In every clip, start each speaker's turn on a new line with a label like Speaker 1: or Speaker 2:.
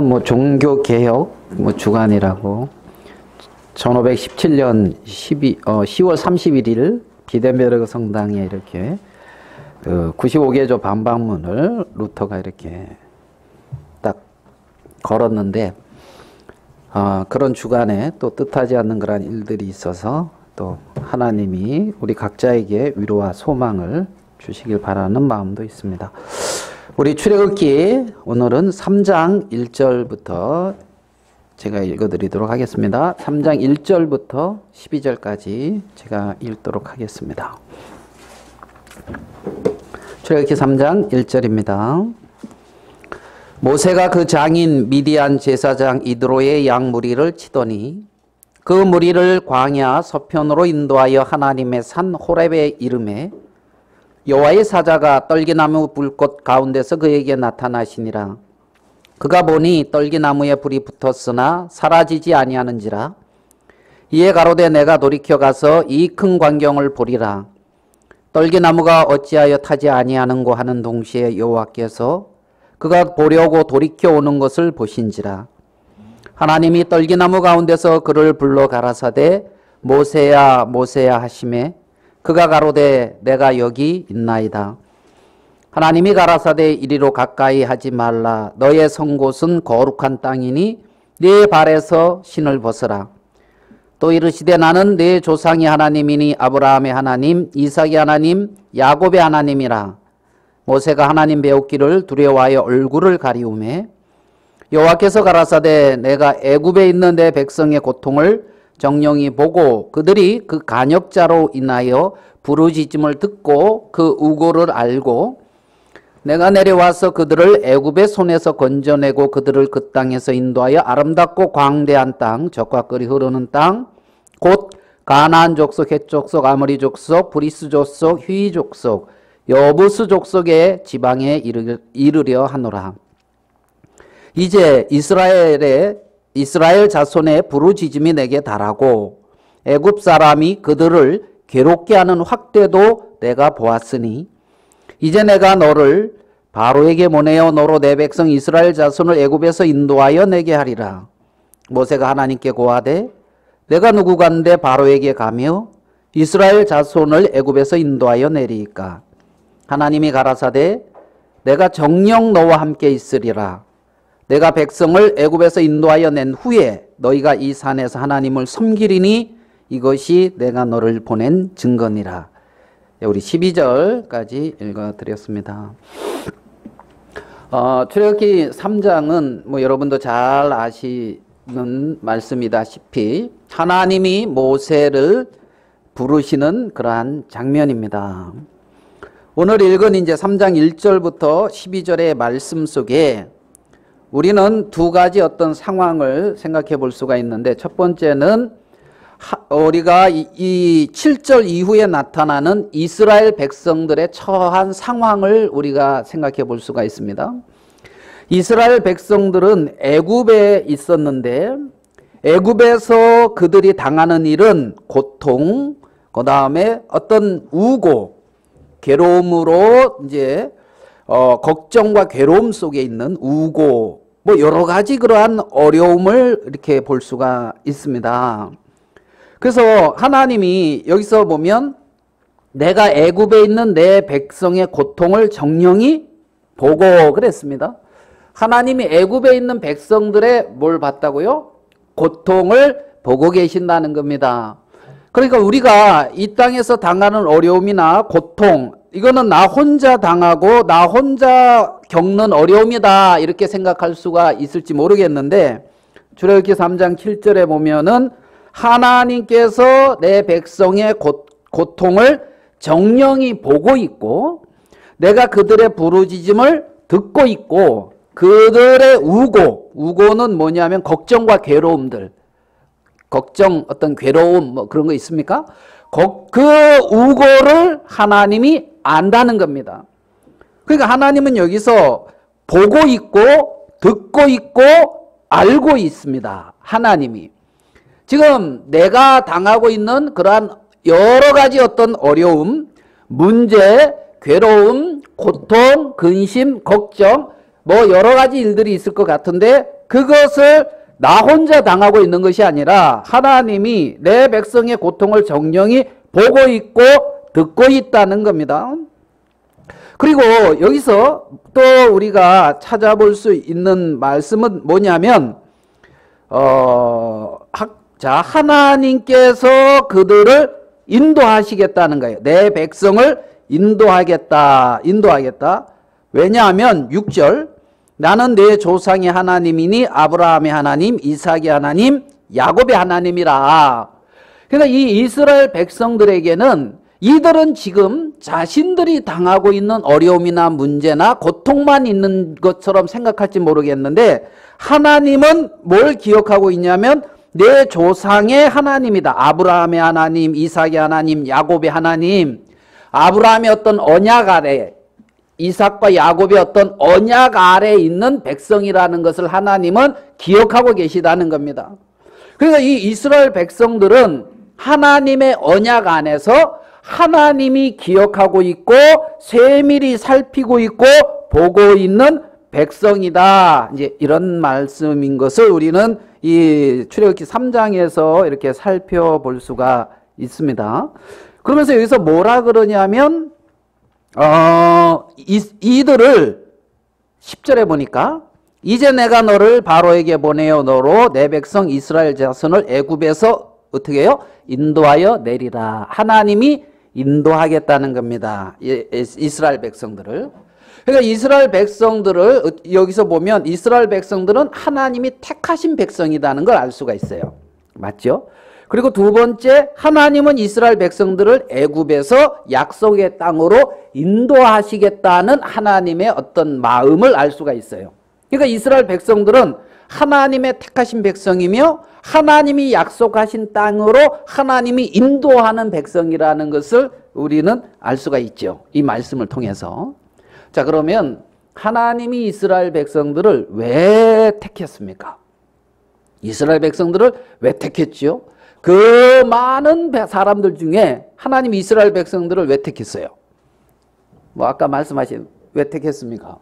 Speaker 1: 뭐 종교개혁 주간이라고 1517년 10월 31일 비덴베르그 성당에 이렇게 95개조 반박문을 루터가 이렇게 딱 걸었는데, 그런 주간에 또 뜻하지 않는 그러한 일들이 있어서 또 하나님이 우리 각자에게 위로와 소망을 주시길 바라는 마음도 있습니다. 우리 출애굽기 오늘은 3장 1절부터 제가 읽어드리도록 하겠습니다. 3장 1절부터 12절까지 제가 읽도록 하겠습니다. 출애굽기 3장 1절입니다. 모세가 그 장인 미디안 제사장 이드로의 양 무리를 치더니 그 무리를 광야 서편으로 인도하여 하나님의 산 호렙에 이르매 여호와의 사자가 떨기나무 불꽃 가운데서 그에게 나타나시니라. 그가 보니 떨기나무에 불이 붙었으나 사라지지 아니하는지라. 이에 가로되 내가 돌이켜 가서 이 큰 광경을 보리라. 떨기나무가 어찌하여 타지 아니하는고 하는 동시에 여호와께서 그가 보려고 돌이켜 오는 것을 보신지라. 하나님이 떨기나무 가운데서 그를 불러 가라사대 모세야 모세야 하시매 그가 가로되 내가 여기 있나이다. 하나님이 가라사대 이리로 가까이 하지 말라. 너의 선 곳은 거룩한 땅이니 네 발에서 신을 벗으라. 또 이르시되 나는 네 조상의 하나님이니 아브라함의 하나님 이삭의 하나님 야곱의 하나님이라. 모세가 하나님 배웠기를 두려워하여 얼굴을 가리우매 여호와께서 가라사대 내가 애굽에 있는 내 백성의 고통을 정령이 보고 그들이 그 간역자로 인하여 부르짖음을 듣고 그 우고를 알고 내가 내려와서 그들을 애굽의 손에서 건져내고 그들을 그 땅에서 인도하여 아름답고 광대한 땅 젖과 꿀이 흐르는 땅 곧 가나안 족속, 헷 족속, 아모리 족속, 브리스 족속, 휘 족속, 여부스 족속의 지방에 이르려 하노라. 이제 이스라엘 자손의 부르짖음이 내게 달하고 애굽 사람이 그들을 괴롭게 하는 확대도 내가 보았으니 이제 내가 너를 바로에게 보내어 너로 내 백성 이스라엘 자손을 애굽에서 인도하여 내게 하리라. 모세가 하나님께 고하되 내가 누구간데 바로에게 가며 이스라엘 자손을 애굽에서 인도하여 내리이까. 하나님이 가라사대 내가 정녕 너와 함께 있으리라. 내가 백성을 애굽에서 인도하여 낸 후에 너희가 이 산에서 하나님을 섬기리니 이것이 내가 너를 보낸 증거니라. 우리 12절까지 읽어드렸습니다. 출애굽기 3장은 여러분도 잘 아시는 말씀이다시피 하나님이 모세를 부르시는 그러한 장면입니다. 오늘 읽은 이제 3장 1절부터 12절의 말씀 속에 우리는 두 가지 어떤 상황을 생각해 볼 수가 있는데, 첫 번째는 우리가 이 7절 이후에 나타나는 이스라엘 백성들의 처한 상황을 우리가 생각해 볼 수가 있습니다. 이스라엘 백성들은 애굽에 있었는데 애굽에서 그들이 당하는 일은 고통, 그 다음에 어떤 우고, 괴로움으로 이제 걱정과 괴로움 속에 있는 우고, 여러 가지 그러한 어려움을 이렇게 볼 수가 있습니다. 그래서 하나님이 여기서 보면 내가 애굽에 있는 내 백성의 고통을 정령이 보고 그랬습니다. 하나님이 애굽에 있는 백성들의 뭘 봤다고요? 고통을 보고 계신다는 겁니다. 그러니까 우리가 이 땅에서 당하는 어려움이나 고통, 이거는 나 혼자 당하고 나 혼자 겪는 어려움이다 이렇게 생각할 수가 있을지 모르겠는데, 출애굽기 3장 7절에 보면은 하나님께서 내 백성의 고통을 정령이 보고 있고 내가 그들의 부르짖음을 듣고 있고 그들의 우고는 뭐냐면 걱정과 괴로움들, 걱정, 어떤 괴로움 그런 거 있습니까? 그 우고를 하나님이 안다는 겁니다. 그러니까 하나님은 여기서 보고 있고 듣고 있고 알고 있습니다. 하나님이. 지금 내가 당하고 있는 그러한 여러 가지 어떤 어려움, 문제, 괴로움, 고통, 근심, 걱정 여러 가지 일들이 있을 것 같은데 그것을 나 혼자 당하고 있는 것이 아니라 하나님이 내 백성의 고통을 정령히 보고 있고 듣고 있다는 겁니다. 그리고 여기서 또 우리가 찾아볼 수 있는 말씀은 뭐냐면 하나님께서 그들을 인도하시겠다는 거예요. 내 백성을 인도하겠다. 왜냐하면 6절 나는 내 조상의 하나님이니 아브라함의 하나님, 이삭의 하나님, 야곱의 하나님이라. 그러니까 이 이스라엘 백성들에게는 이들은 지금 자신들이 당하고 있는 어려움이나 문제나 고통만 있는 것처럼 생각할지 모르겠는데 하나님은 뭘 기억하고 있냐면 내 조상의 하나님이다. 아브라함의 하나님, 이삭의 하나님, 야곱의 하나님. 아브라함의 어떤 언약 아래, 이삭과 야곱의 어떤 언약 아래에 있는 백성이라는 것을 하나님은 기억하고 계시다는 겁니다. 그러니까 이 이스라엘 백성들은 하나님의 언약 안에서 하나님이 기억하고 있고 세밀히 살피고 있고 보고 있는 백성이다. 이제 이런 말씀인 것을 우리는 이 출애굽기 3장에서 이렇게 살펴볼 수가 있습니다. 그러면서 여기서 뭐라 그러냐면 이들을 10절에 보니까 이제 내가 너를 바로에게 보내어 너로 내 백성 이스라엘 자손을 애굽에서 어떻게 해요? 인도하여 내리라. 하나님이 인도하겠다는 겁니다. 이스라엘 백성들을. 그러니까 이스라엘 백성들을 여기서 보면 이스라엘 백성들은 하나님이 택하신 백성이라는 걸 알 수가 있어요. 맞죠? 그리고 두 번째, 하나님은 이스라엘 백성들을 애굽에서 약속의 땅으로 인도하시겠다는 하나님의 어떤 마음을 알 수가 있어요. 그러니까 이스라엘 백성들은 하나님의 택하신 백성이며 하나님이 약속하신 땅으로 하나님이 인도하는 백성이라는 것을 우리는 알 수가 있죠. 이 말씀을 통해서. 자, 그러면 하나님이 이스라엘 백성들을 왜 택했습니까? 이스라엘 백성들을 왜 택했지요? 그 많은 사람들 중에 하나님이 이스라엘 백성들을 왜 택했어요? 뭐 아까 말씀하신 왜 택했습니까?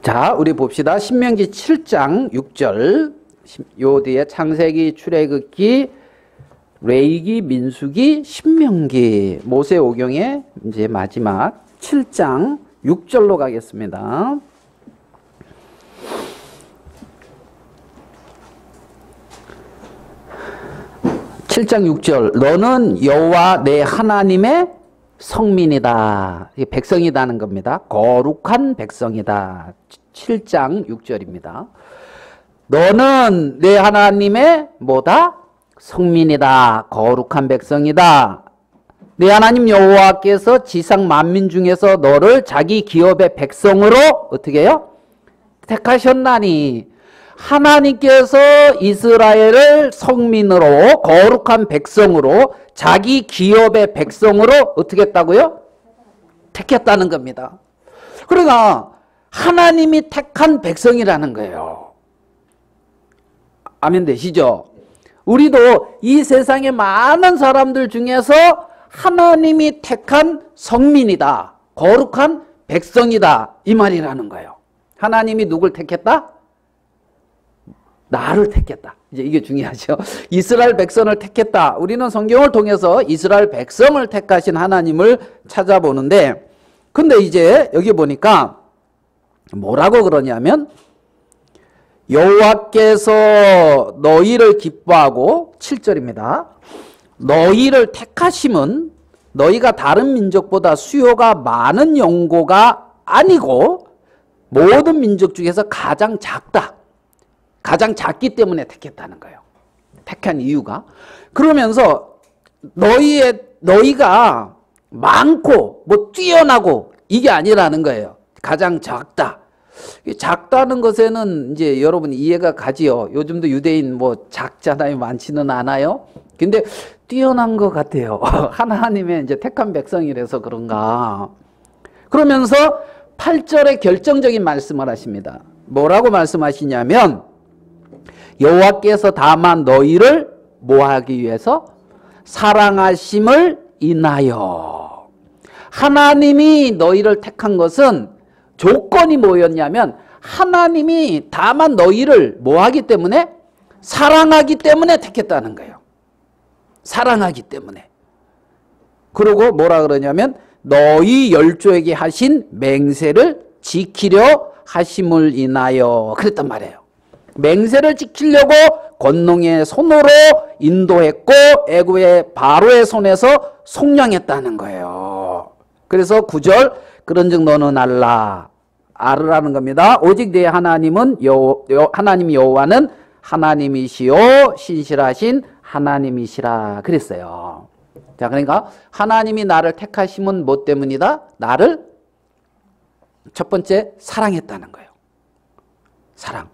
Speaker 1: 자, 우리 봅시다. 신명기 7장 6절, 요 뒤에 창세기, 출애굽기, 레위기, 민수기, 신명기, 모세오경의 이제 마지막 7장 6절로 가겠습니다. (7장 6절) 너는 여호와 내 하나님의 성민이다. 이게 백성이다는 겁니다. 거룩한 백성이다. 7장 6절입니다. 너는 내 하나님의 뭐다? 성민이다. 거룩한 백성이다. 내 하나님 여호와께서 지상 만민 중에서 너를 자기 기업의 백성으로 어떻게 해요? 택하셨나니. 하나님께서 이스라엘을 성민으로 거룩한 백성으로 자기 기업의 백성으로 어떻게 했다고요? 택했다는 겁니다. 그러니까 하나님이 택한 백성이라는 거예요. 아멘 되시죠? 우리도 이 세상의 많은 사람들 중에서 하나님이 택한 성민이다. 거룩한 백성이다. 이 말이라는 거예요. 하나님이 누굴 택했다? 나를 택했다. 이제 이게 중요하죠. 이스라엘 백성을 택했다. 우리는 성경을 통해서 이스라엘 백성을 택하신 하나님을 찾아보는데, 근데 이제 여기 보니까 뭐라고 그러냐면 여호와께서 너희를 기뻐하고 7절입니다. 너희를 택하심은 너희가 다른 민족보다 수요가 많은 영고가 아니고 모든 민족 중에서 가장 작다. 가장 작기 때문에 택했다는 거예요. 택한 이유가. 그러면서 너희가 많고 뭐 뛰어나고 이게 아니라는 거예요. 가장 작다. 작다는 것에는 이제 여러분 이해가 가지요. 요즘도 유대인 뭐 작잖아요. 많지는 않아요. 근데 뛰어난 것 같아요. 하나님의 이제 택한 백성이라서 그런가. 그러면서 8절에 결정적인 말씀을 하십니다. 뭐라고 말씀하시냐면 여호와께서 다만 너희를 뭐하기 위해서? 사랑하심을 인하여. 하나님이 너희를 택한 것은 조건이 뭐였냐면 하나님이 다만 너희를 뭐 하기 때문에? 사랑하기 때문에 택했다는 거예요. 사랑하기 때문에. 그리고 뭐라 그러냐면 너희 열조에게 하신 맹세를 지키려 하심을 인하여 그랬단 말이에요. 맹세를 지키려고 권능의 손으로 인도했고 애굽의 바로의 손에서 속량했다는 거예요. 그래서 9절 그런즉 너는 알으라는 겁니다. 오직 네 하나님은 하나님 여호와는 하나님이시요 신실하신 하나님이시라 그랬어요. 자, 그러니까 하나님이 나를 택하심은 뭐 때문이다? 나를 첫 번째 사랑했다는 거예요. 사랑.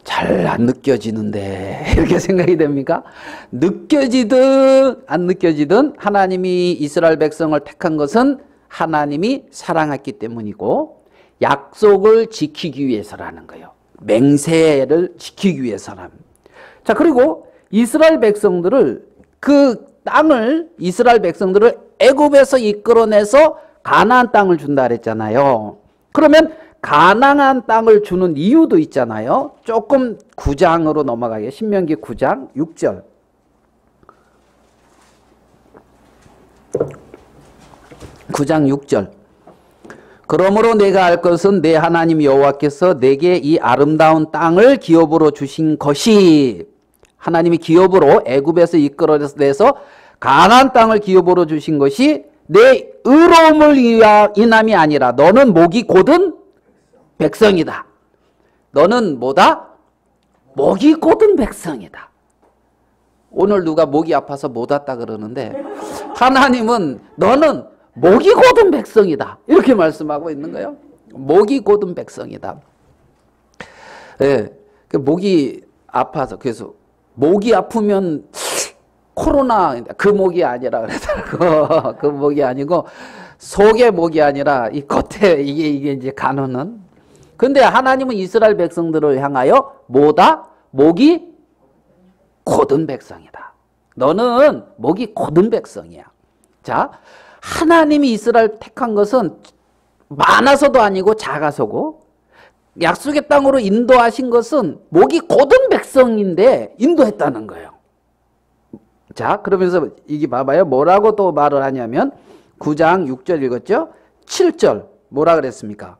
Speaker 1: 잘 안 느껴지는데 이렇게 생각이 됩니까? 느껴지든 안 느껴지든 하나님이 이스라엘 백성을 택한 것은 하나님이 사랑했기 때문이고 약속을 지키기 위해서라는 거예요. 맹세를 지키기 위해서라는. 자, 그리고 이스라엘 백성들을 이스라엘 백성들을 애굽에서 이끌어내서 가나안 땅을 준다 그랬잖아요. 그러면 가나안 땅을 주는 이유도 있잖아요. 조금 9장으로 넘어가게. 신명기 9장 6절. 9장 6절. 그러므로 내가 알 것은 내 하나님 여호와께서 내게 이 아름다운 땅을 기업으로 주신 것이, 하나님이 기업으로 애굽에서 이끌어내서 가나안 땅을 기업으로 주신 것이 내 의로움을 인함이 아니라 너는 목이 곧은 백성이다. 너는 뭐다? 목이 곧은 백성이다. 오늘 누가 목이 아파서 못 왔다 그러는데 하나님은 너는 목이 곧은 백성이다. 이렇게 말씀하고 있는 거예요. 목이 곧은 백성이다. 네, 목이 아파서, 그래서 목이 아프면 코로나 그 목이 아니라 그러더라고. 그 목이 아니고 속의 목이 아니라 이 겉에 이게 이제 간호는. 근데 하나님은 이스라엘 백성들을 향하여 뭐다? 목이 곧은 백성이다. 너는 목이 곧은 백성이야. 자, 하나님이 이스라엘 택한 것은 많아서도 아니고 작아서고, 약속의 땅으로 인도하신 것은 목이 곧은 백성인데 인도했다는 거예요. 자, 그러면서 이게 봐봐요. 뭐라고 또 말을 하냐면 9장 6절 읽었죠? 7절 뭐라 그랬습니까?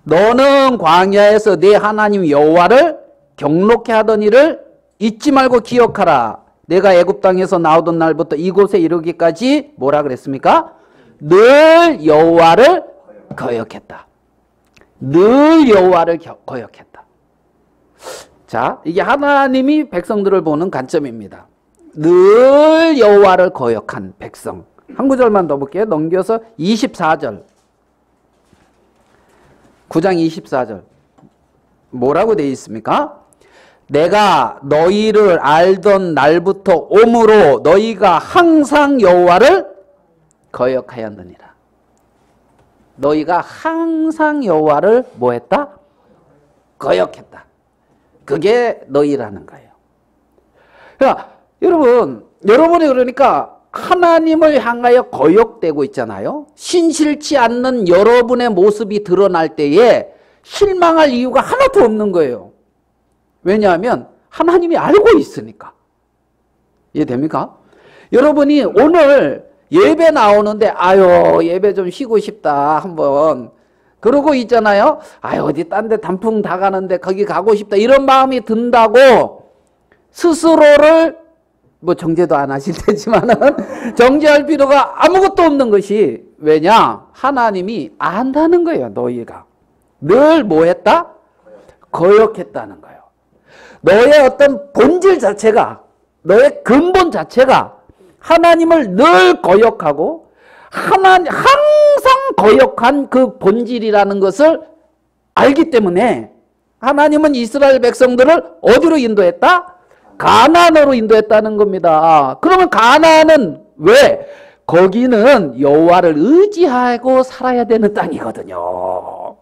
Speaker 1: 너는 광야에서 네 하나님 여호와를 경록케 하던 일을 잊지 말고 기억하라. 내가 애굽 땅에서 나오던 날부터 이곳에 이르기까지 뭐라 그랬습니까? 늘 여호와를 거역했다. 늘 여호와를 거역했다. 자, 이게 하나님이 백성들을 보는 관점입니다. 늘 여호와를 거역한 백성. 한 구절만 더 볼게요. 넘겨서 24절. 9장 24절. 뭐라고 되어 있습니까? 내가 너희를 알던 날부터 오므로 너희가 항상 여호와를 거역하였느니라. 너희가 항상 여호와를 뭐 했다? 거역했다. 그게 너희라는 거예요. 그러니까 여러분이 그러니까 하나님을 향하여 거역되고 있잖아요. 신실치 않는 여러분의 모습이 드러날 때에 실망할 이유가 하나도 없는 거예요. 왜냐하면 하나님이 알고 있으니까. 이해됩니까? 여러분이 오늘 예배 나오는데 아유 예배 좀 쉬고 싶다 한번 그러고 있잖아요. 아유 어디 딴 데 단풍 다 가는데 거기 가고 싶다 이런 마음이 든다고 스스로를 뭐 정죄도 안 하실 테지만은 정죄할 필요가 아무것도 없는 것이 왜냐? 하나님이 안다는 거예요. 너희가 늘 뭐 했다? 거역했다는 거예요. 너의 어떤 본질 자체가, 너의 근본 자체가 하나님을 늘 거역하고 항상 거역한 그 본질이라는 것을 알기 때문에 하나님은 이스라엘 백성들을 어디로 인도했다? 가나안으로 인도했다는 겁니다. 그러면 가나안은 왜? 거기는 여호와를 의지하고 살아야 되는 땅이거든요.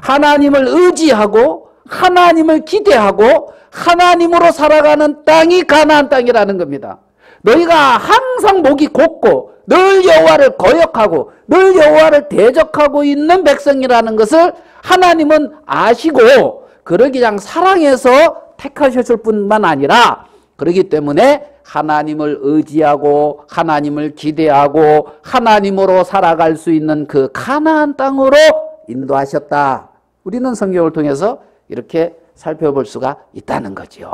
Speaker 1: 하나님을 의지하고 하나님을 기대하고 하나님으로 살아가는 땅이 가나안 땅이라는 겁니다. 너희가 항상 목이 곧고 늘 여호와를 거역하고 늘 여호와를 대적하고 있는 백성이라는 것을 하나님은 아시고 그러기 그냥 사랑해서 택하셨을 뿐만 아니라 그렇기 때문에 하나님을 의지하고 하나님을 기대하고 하나님으로 살아갈 수 있는 그 가나안 땅으로 인도하셨다. 우리는 성경을 통해서 이렇게 살펴볼 수가 있다는 거죠.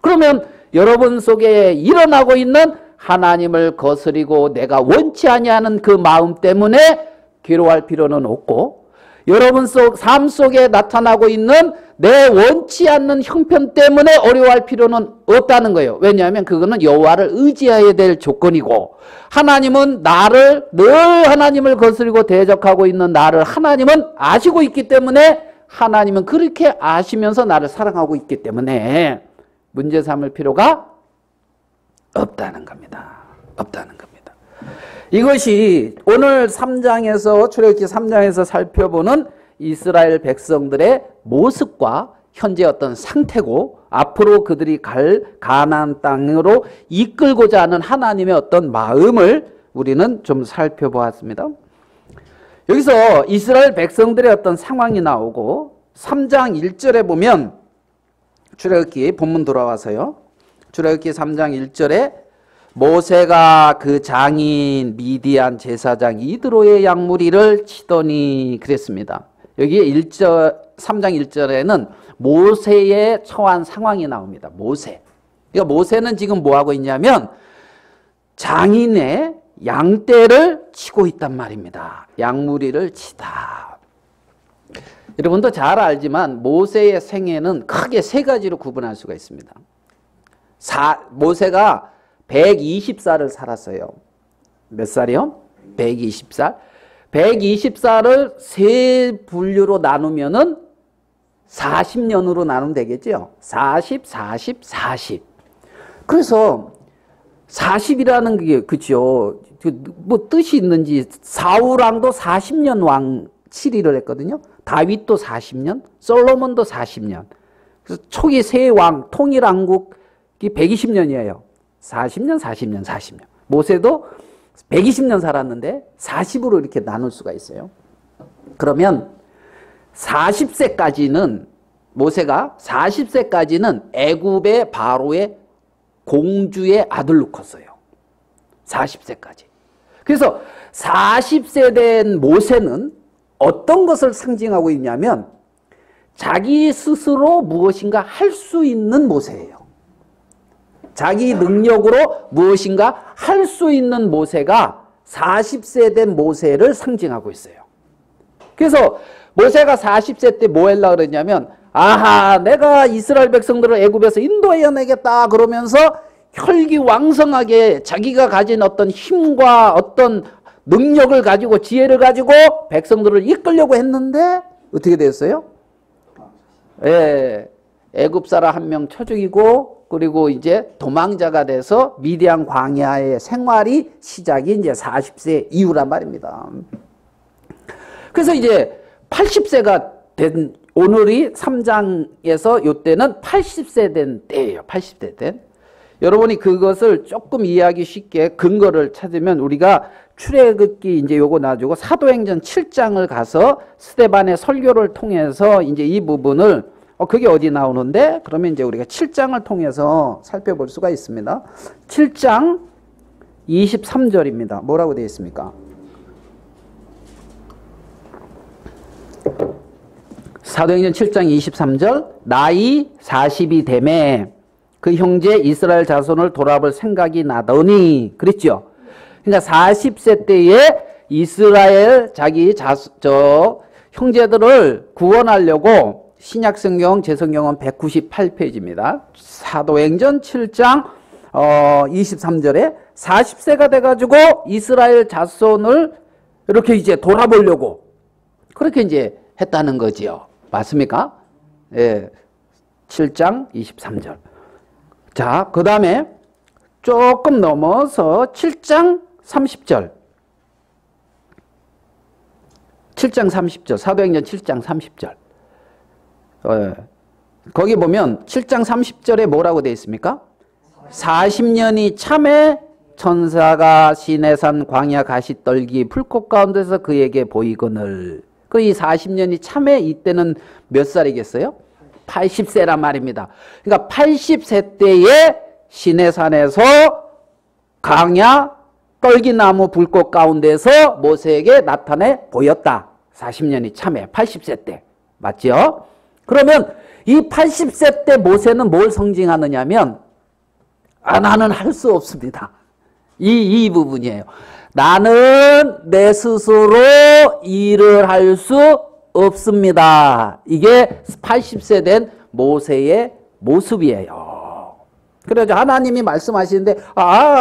Speaker 1: 그러면 여러분 속에 일어나고 있는 하나님을 거스리고 내가 원치 아니하는 그 마음 때문에 괴로워할 필요는 없고 여러분 삶 속에 나타나고 있는 내 원치 않는 형편 때문에 어려워할 필요는 없다는 거예요. 왜냐하면 그거는 여호와를 의지해야 될 조건이고 하나님은 나를 늘 하나님을 거스리고 대적하고 있는 나를 하나님은 아시고 있기 때문에 하나님은 그렇게 아시면서 나를 사랑하고 있기 때문에 문제 삼을 필요가 없다는 겁니다. 없다는 겁니다. 이것이 오늘 3장에서 출애굽기 3장에서 살펴보는 이스라엘 백성들의 모습과 현재 어떤 상태고 앞으로 그들이 갈 가나안 땅으로 이끌고자 하는 하나님의 어떤 마음을 우리는 좀 살펴보았습니다. 여기서 이스라엘 백성들의 어떤 상황이 나오고 3장 1절에 보면 출애굽기 본문 돌아와서요. 출애굽기 3장 1절에 모세가 그 장인 미디안 제사장 이드로의 양무리를 치더니 그랬습니다. 여기에 3장 1절에는 모세의 처한 상황이 나옵니다. 모세. 그러니까 모세는 지금 뭐 하고 있냐면 장인의 양떼를 치고 있단 말입니다. 양무리를 치다. 여러분도 잘 알지만 모세의 생애는 크게 세 가지로 구분할 수가 있습니다. 모세가 120살을 살았어요. 몇 살이요? 120살. 120살을 세 분류로 나누면은 40년으로 나누면 되겠죠. 40, 40, 40. 그래서 40이라는 게 그죠. 뭐 뜻이 있는지 사울왕도 40년 왕 치리를 했거든요. 다윗도 40년, 솔로몬도 40년. 그래서 초기 세 왕 통일 왕국이 120년이에요. 40년, 40년, 40년. 모세도 120년 살았는데 40으로 이렇게 나눌 수가 있어요. 그러면 40세까지는 모세가 40세까지는 애굽의 바로의 공주의 아들로 컸어요. 40세까지. 그래서 40세 된 모세는 어떤 것을 상징하고 있냐면 자기 스스로 무엇인가 할 수 있는 모세예요. 자기 능력으로 무엇인가 할 수 있는 모세가 40세 된 모세를 상징하고 있어요. 그래서 모세가 40세 때 뭐 하려고 그랬냐면 아하 내가 이스라엘 백성들을 애굽에서 인도해내겠다 그러면서 혈기왕성하게 자기가 가진 어떤 힘과 어떤 능력을 가지고 지혜를 가지고 백성들을 이끌려고 했는데 어떻게 됐어요? 예, 애굽 사람 한 명 쳐 죽이고 그리고 이제 도망자가 돼서 미디안 광야의 생활이 시작이 이제 40세 이후란 말입니다. 그래서 이제 80세가 된 오늘이 3장에서 이때는 80세 된 때예요. 80세 된. 여러분이 그것을 조금 이해하기 쉽게 근거를 찾으면 우리가 출애굽기 이제 요거 놔주고 사도행전 7장을 가서 스데반의 설교를 통해서 이제 이 부분을 그게 어디 나오는데 그러면 이제 우리가 7장을 통해서 살펴볼 수가 있습니다. 7장 23절입니다. 뭐라고 되어 있습니까? 사도행전 7장 23절 나이 40이 되매 그 형제 이스라엘 자손을 돌아볼 생각이 나더니 그랬죠. 그러니까 40세 때에 이스라엘 자기 형제들을 구원하려고 신약성경 제성경은 198페이지입니다. 사도행전 7장 23절에 40세가 돼가지고 이스라엘 자손을 이렇게 이제 돌아보려고 그렇게 이제 했다는 거지요. 맞습니까? 예. 7장 23절. 자, 그 다음에 조금 넘어서 7장 30절. 7장 30절. 사도행전 7장 30절. 거기 보면 7장 30절에 뭐라고 되어 있습니까? 40년이 참에 천사가 시내산 광야 가시떨기 불꽃 가운데서 그에게 보이거늘. 그 이 40년이 참에 이때는 몇 살이겠어요? 80세란 말입니다. 그러니까 80세 때에 시내산에서 광야 떨기나무 불꽃 가운데서 모세에게 나타내 보였다. 40년이 참에 80세 때. 맞죠? 그러면 이 80세 때 모세는 뭘 상징하느냐면 나는 할 수 없습니다. 이 부분이에요. 나는 내 스스로 일을 할 수 없습니다. 이게 80세 된 모세의 모습이에요. 그래서 하나님이 말씀하시는데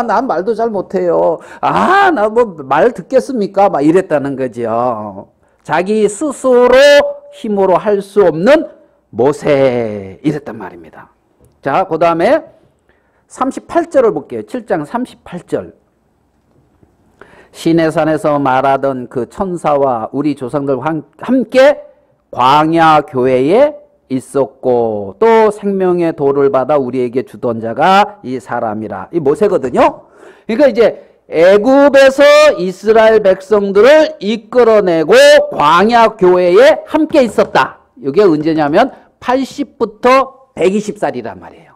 Speaker 1: 난 말도 잘 못해요. 나 뭐 말 듣겠습니까? 막 이랬다는 거죠. 자기 스스로 힘으로 할 수 없는 모세 이랬단 말입니다. 자, 그 다음에 38절을 볼게요. 7장 38절. 시내산에서 말하던 그 천사와 우리 조상들과 함께 광야 교회에 있었고 또 생명의 도를 받아 우리에게 주던 자가 이 사람이라. 이 모세거든요. 그러니까 이제 애굽에서 이스라엘 백성들을 이끌어내고 광야 교회에 함께 있었다. 이게 언제냐면 80부터 120살이란 말이에요.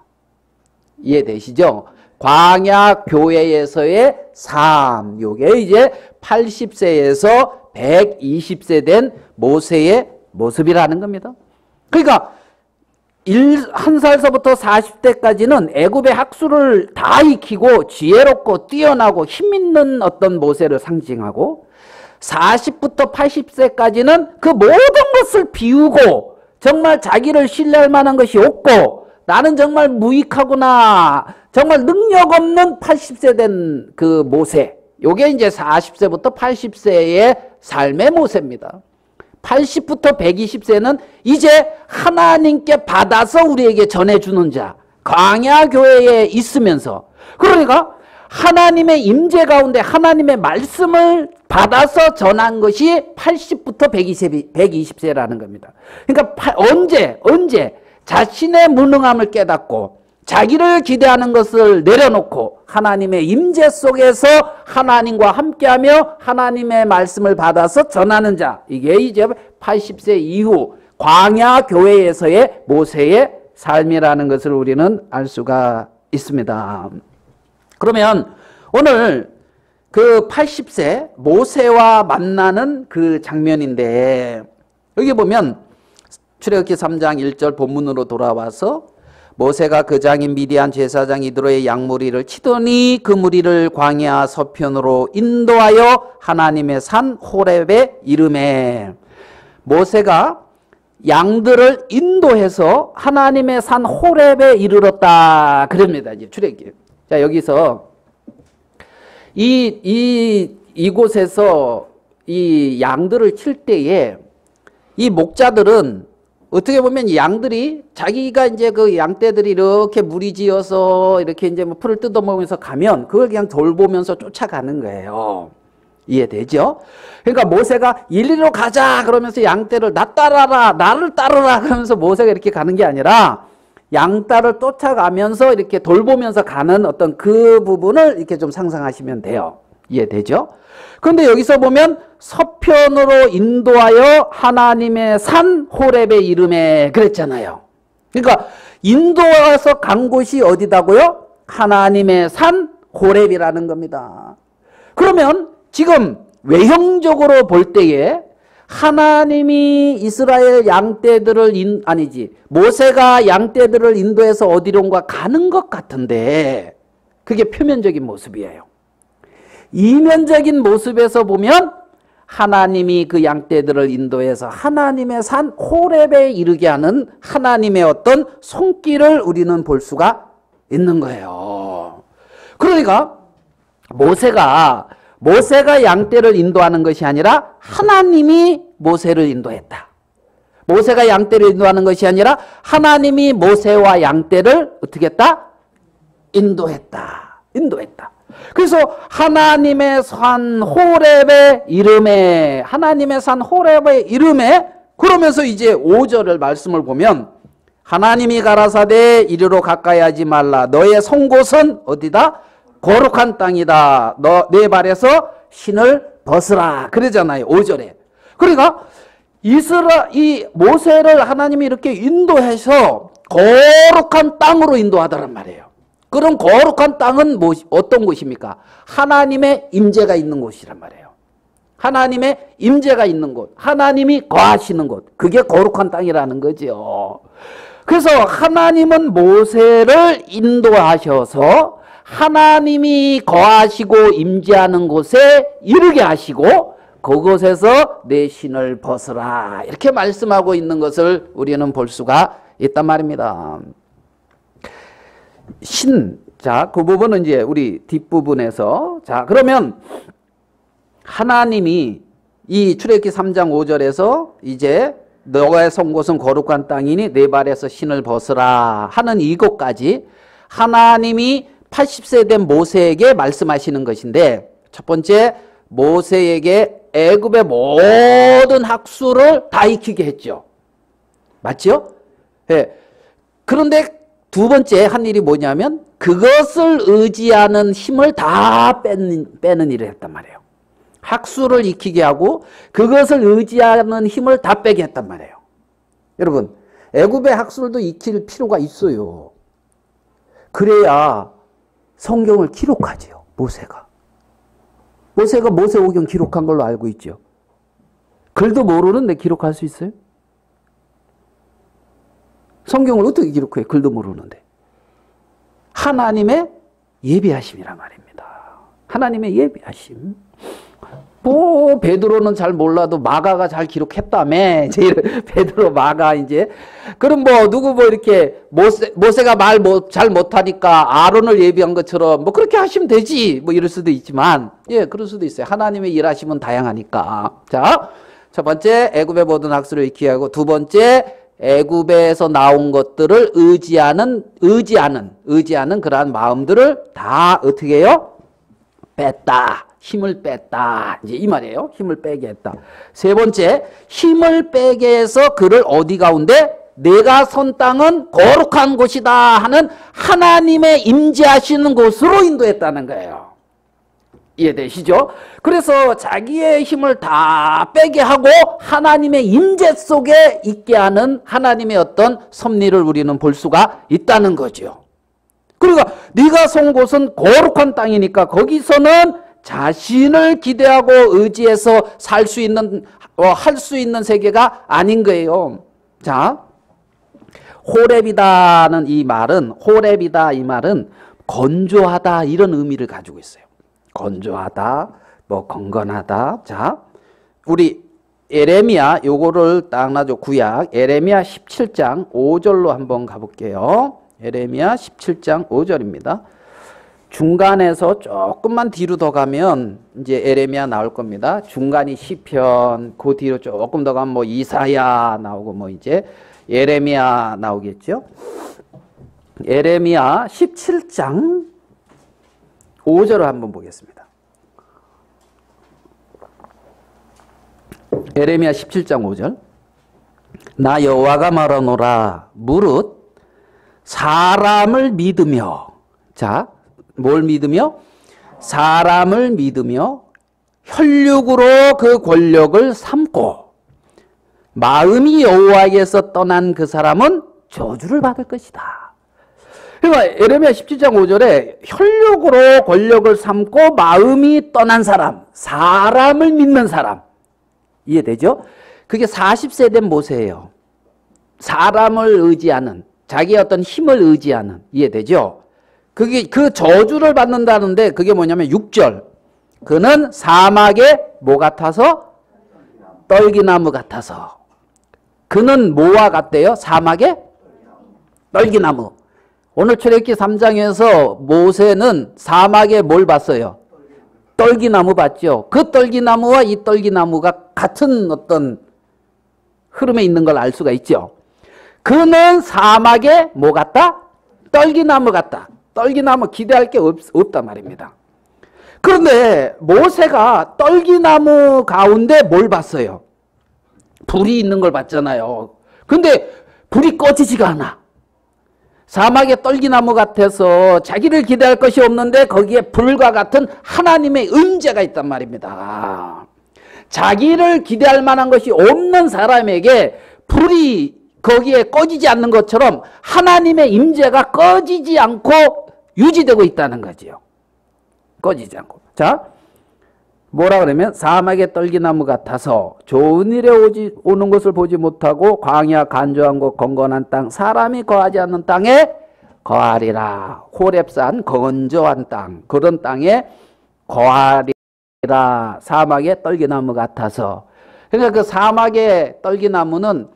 Speaker 1: 이해되시죠? 광야 교회에서의 삶. 이게 이제 80세에서 120세 된 모세의 모습이라는 겁니다. 그러니까 1살서부터 40대까지는 애굽의 학술을 다 익히고 지혜롭고 뛰어나고 힘있는 어떤 모세를 상징하고 40부터 80세까지는 그 모든 것을 비우고 정말 자기를 신뢰할 만한 것이 없고 나는 정말 무익하구나 정말 능력 없는 80세 된 그 모세. 요게 이제 40세부터 80세의 삶의 모세입니다. 80부터 120세는 이제 하나님께 받아서 우리에게 전해주는 자. 광야 교회에 있으면서. 그러니까 하나님의 임재 가운데 하나님의 말씀을 받아서 전한 것이 80부터 120세라는 겁니다. 그러니까 언제 자신의 무능함을 깨닫고 자기를 기대하는 것을 내려놓고 하나님의 임재 속에서 하나님과 함께하며 하나님의 말씀을 받아서 전하는 자. 이게 이제 80세 이후 광야 교회에서의 모세의 삶이라는 것을 우리는 알 수가 있습니다. 그러면 오늘 그 80세 모세와 만나는 그 장면인데 여기 보면 출애굽기 3장 1절 본문으로 돌아와서 모세가 그 장인 미디안 제사장 이드로의 양무리를 치더니 그 무리를 광야 서편으로 인도하여 하나님의 산 호렙에 이르매. 모세가 양들을 인도해서 하나님의 산 호렙에 이르렀다 그럽니다. 이제 출애굽기. 자, 여기서 이곳에서 이 양들을 칠 때에 이 목자들은 어떻게 보면 양들이 자기가 이제 그 양떼들이 이렇게 무리지어서 이렇게 이제 뭐 풀을 뜯어먹으면서 가면 그걸 그냥 돌보면서 쫓아가는 거예요. 이해되죠? 그러니까 모세가 이리로 가자 그러면서 양떼를 나 따라라 나를 따르라 그러면서 모세가 이렇게 가는 게 아니라 양떼를 쫓아가면서 이렇게 돌보면서 가는 어떤 그 부분을 이렇게 좀 상상하시면 돼요. 이해되죠? 그런데 여기서 보면 서편으로 인도하여 하나님의 산 호렙의 이름에 그랬잖아요. 그러니까 인도해서 간 곳이 어디다고요? 하나님의 산 호렙이라는 겁니다. 그러면 지금 외형적으로 볼 때에 하나님이 이스라엘 양떼들을 모세가 양떼들을 인도해서 어디론가 가는 것 같은데 그게 표면적인 모습이에요. 이면적인 모습에서 보면 하나님이 그 양떼들을 인도해서 하나님의 산 호렙에 이르게 하는 하나님의 어떤 손길을 우리는 볼 수가 있는 거예요. 그러니까 모세가 양떼를 인도하는 것이 아니라 하나님이 모세를 인도했다. 모세가 양떼를 인도하는 것이 아니라 하나님이 모세와 양떼를 어떻게 했다? 인도했다. 그래서 하나님의 산 호렙의 이름에 그러면서 이제 5절을 말씀을 보면 하나님이 가라사대 이리로 가까이 하지 말라. 너의 선 곳은 어디다? 거룩한 땅이다. 너 내 발에서 신을 벗으라. 그러잖아요. 5절에. 그러니까 이 모세를 하나님이 이렇게 인도해서 거룩한 땅으로 인도하더란 말이에요. 그럼 거룩한 땅은 어떤 곳입니까? 하나님의 임재가 있는 곳이란 말이에요. 하나님의 임재가 있는 곳, 하나님이 거하시는 곳, 그게 거룩한 땅이라는 거죠. 그래서 하나님은 모세를 인도하셔서 하나님이 거하시고 임재하는 곳에 이르게 하시고 그곳에서 내 신을 벗으라 이렇게 말씀하고 있는 것을 우리는 볼 수가 있단 말입니다. 신, 자, 그 부분은 이제 우리 뒷부분에서, 자, 그러면 하나님이 이 출애굽기 3장 5절에서 이제 너의 선 곳은 거룩한 땅이니 내 발에서 신을 벗으라 하는 이것까지 하나님이 80세 된 모세에게 말씀하시는 것인데, 첫 번째 모세에게 애굽의 모든 학수를 다 익히게 했죠. 맞죠? 네. 그런데 두 번째 한 일이 뭐냐면 그것을 의지하는 힘을 다 빼는 일을 했단 말이에요. 학수를 익히게 하고 그것을 의지하는 힘을 다 빼게 했단 말이에요. 여러분, 애굽의 학술도 익힐 필요가 있어요. 그래야 성경을 기록하지요. 모세가 모세오경 기록한 걸로 알고 있죠. 글도 모르는데 기록할 수 있어요? 성경을 어떻게 기록해요? 글도 모르는데. 하나님의 예비하심이란 말입니다. 하나님의 예비하심. 뭐 베드로는 잘 몰라도 마가가 잘 기록했다며. 이제 베드로 마가 이제. 그럼 뭐 누구 뭐 이렇게 모세가 말 잘 못하니까 아론을 예비한 것처럼 뭐 그렇게 하시면 되지. 뭐 이럴 수도 있지만, 예, 그럴 수도 있어요. 하나님의 일하심은 다양하니까. 자, 첫 번째 애굽의 모든 학술을 익히게 하고, 두 번째 애굽에서 나온 것들을 의지하는 그러한 마음들을 다 어떻게 해요? 뺐다. 힘을 뺐다. 이제 이 말이에요. 힘을 빼게 했다. 세 번째, 힘을 빼게 해서 그를 어디 가운데? 내가 선 땅은 거룩한 곳이다 하는 하나님의 임재하시는 곳으로 인도했다는 거예요. 이해되시죠? 그래서 자기의 힘을 다 빼게 하고 하나님의 임재 속에 있게 하는 하나님의 어떤 섭리를 우리는 볼 수가 있다는 거죠. 그러니까 네가 선 곳은 거룩한 땅이니까 거기서는 자신을 기대하고 의지해서 살 수 있는, 할 수 있는 세계가 아닌 거예요. 자, 호렙이다는 이 말은, 호렙이다 이 말은 건조하다 이런 의미를 가지고 있어요. 건조하다, 뭐 건건하다. 자, 우리 예레미야 요거를 딱 놔줘. 구약 예레미야 17장 5절로 한번 가볼게요. 예레미야 17장 5절입니다. 중간에서 조금만 뒤로 더 가면 이제 예레미야 나올 겁니다. 중간이 시편, 그 뒤로 조금 더 가면 뭐 이사야 나오고 뭐 이제 예레미야 나오겠죠. 예레미야 17장 5절을 한번 보겠습니다. 예레미야 17장 5절. 나 여호와가 말하노라. 무릇 사람을 믿으며, 자, 뭘 믿으며? 사람을 믿으며 혈육으로 그 권력을 삼고 마음이 여호와에게서 떠난 그 사람은 저주를 받을 것이다. 그러니까 예레미야 17장 5절에 혈육으로 권력을 삼고 마음이 떠난 사람, 사람을 믿는 사람. 이해되죠? 그게 40세 된 모세예요. 사람을 의지하는, 자기의 어떤 힘을 의지하는. 이해되죠? 그게 그 저주를 받는다는데 그게 뭐냐면 6절. 그는 사막에 뭐 같아서? 떨기나무 같아서. 그는 뭐와 같대요? 사막에? 떨기나무. 오늘 출애굽기 3장에서 모세는 사막에 뭘 봤어요? 떨기나무 봤죠. 그 떨기나무와 이 떨기나무가 같은 어떤 흐름에 있는 걸 알 수가 있죠. 그는 사막에 뭐 같다? 떨기나무 같다. 떨기나무 기대할 게 없단 말입니다. 그런데 모세가 떨기나무 가운데 뭘 봤어요? 불이 있는 걸 봤잖아요. 근데 불이 꺼지지가 않아. 사막의 떨기나무 같아서 자기를 기대할 것이 없는데 거기에 불과 같은 하나님의 임재가 있단 말입니다. 자기를 기대할 만한 것이 없는 사람에게 불이 거기에 꺼지지 않는 것처럼 하나님의 임재가 꺼지지 않고 유지되고 있다는 거지요. 꺼지지 않고. 자, 뭐라 그러면 사막의 떨기나무 같아서 좋은 일에 오는 것을 보지 못하고 광야 간조한 곳 건건한 땅 사람이 거하지 않는 땅에 거하리라. 호렙산 건조한 땅 그런 땅에 거하리라. 사막의 떨기나무 같아서. 그러니까 그 사막의 떨기나무는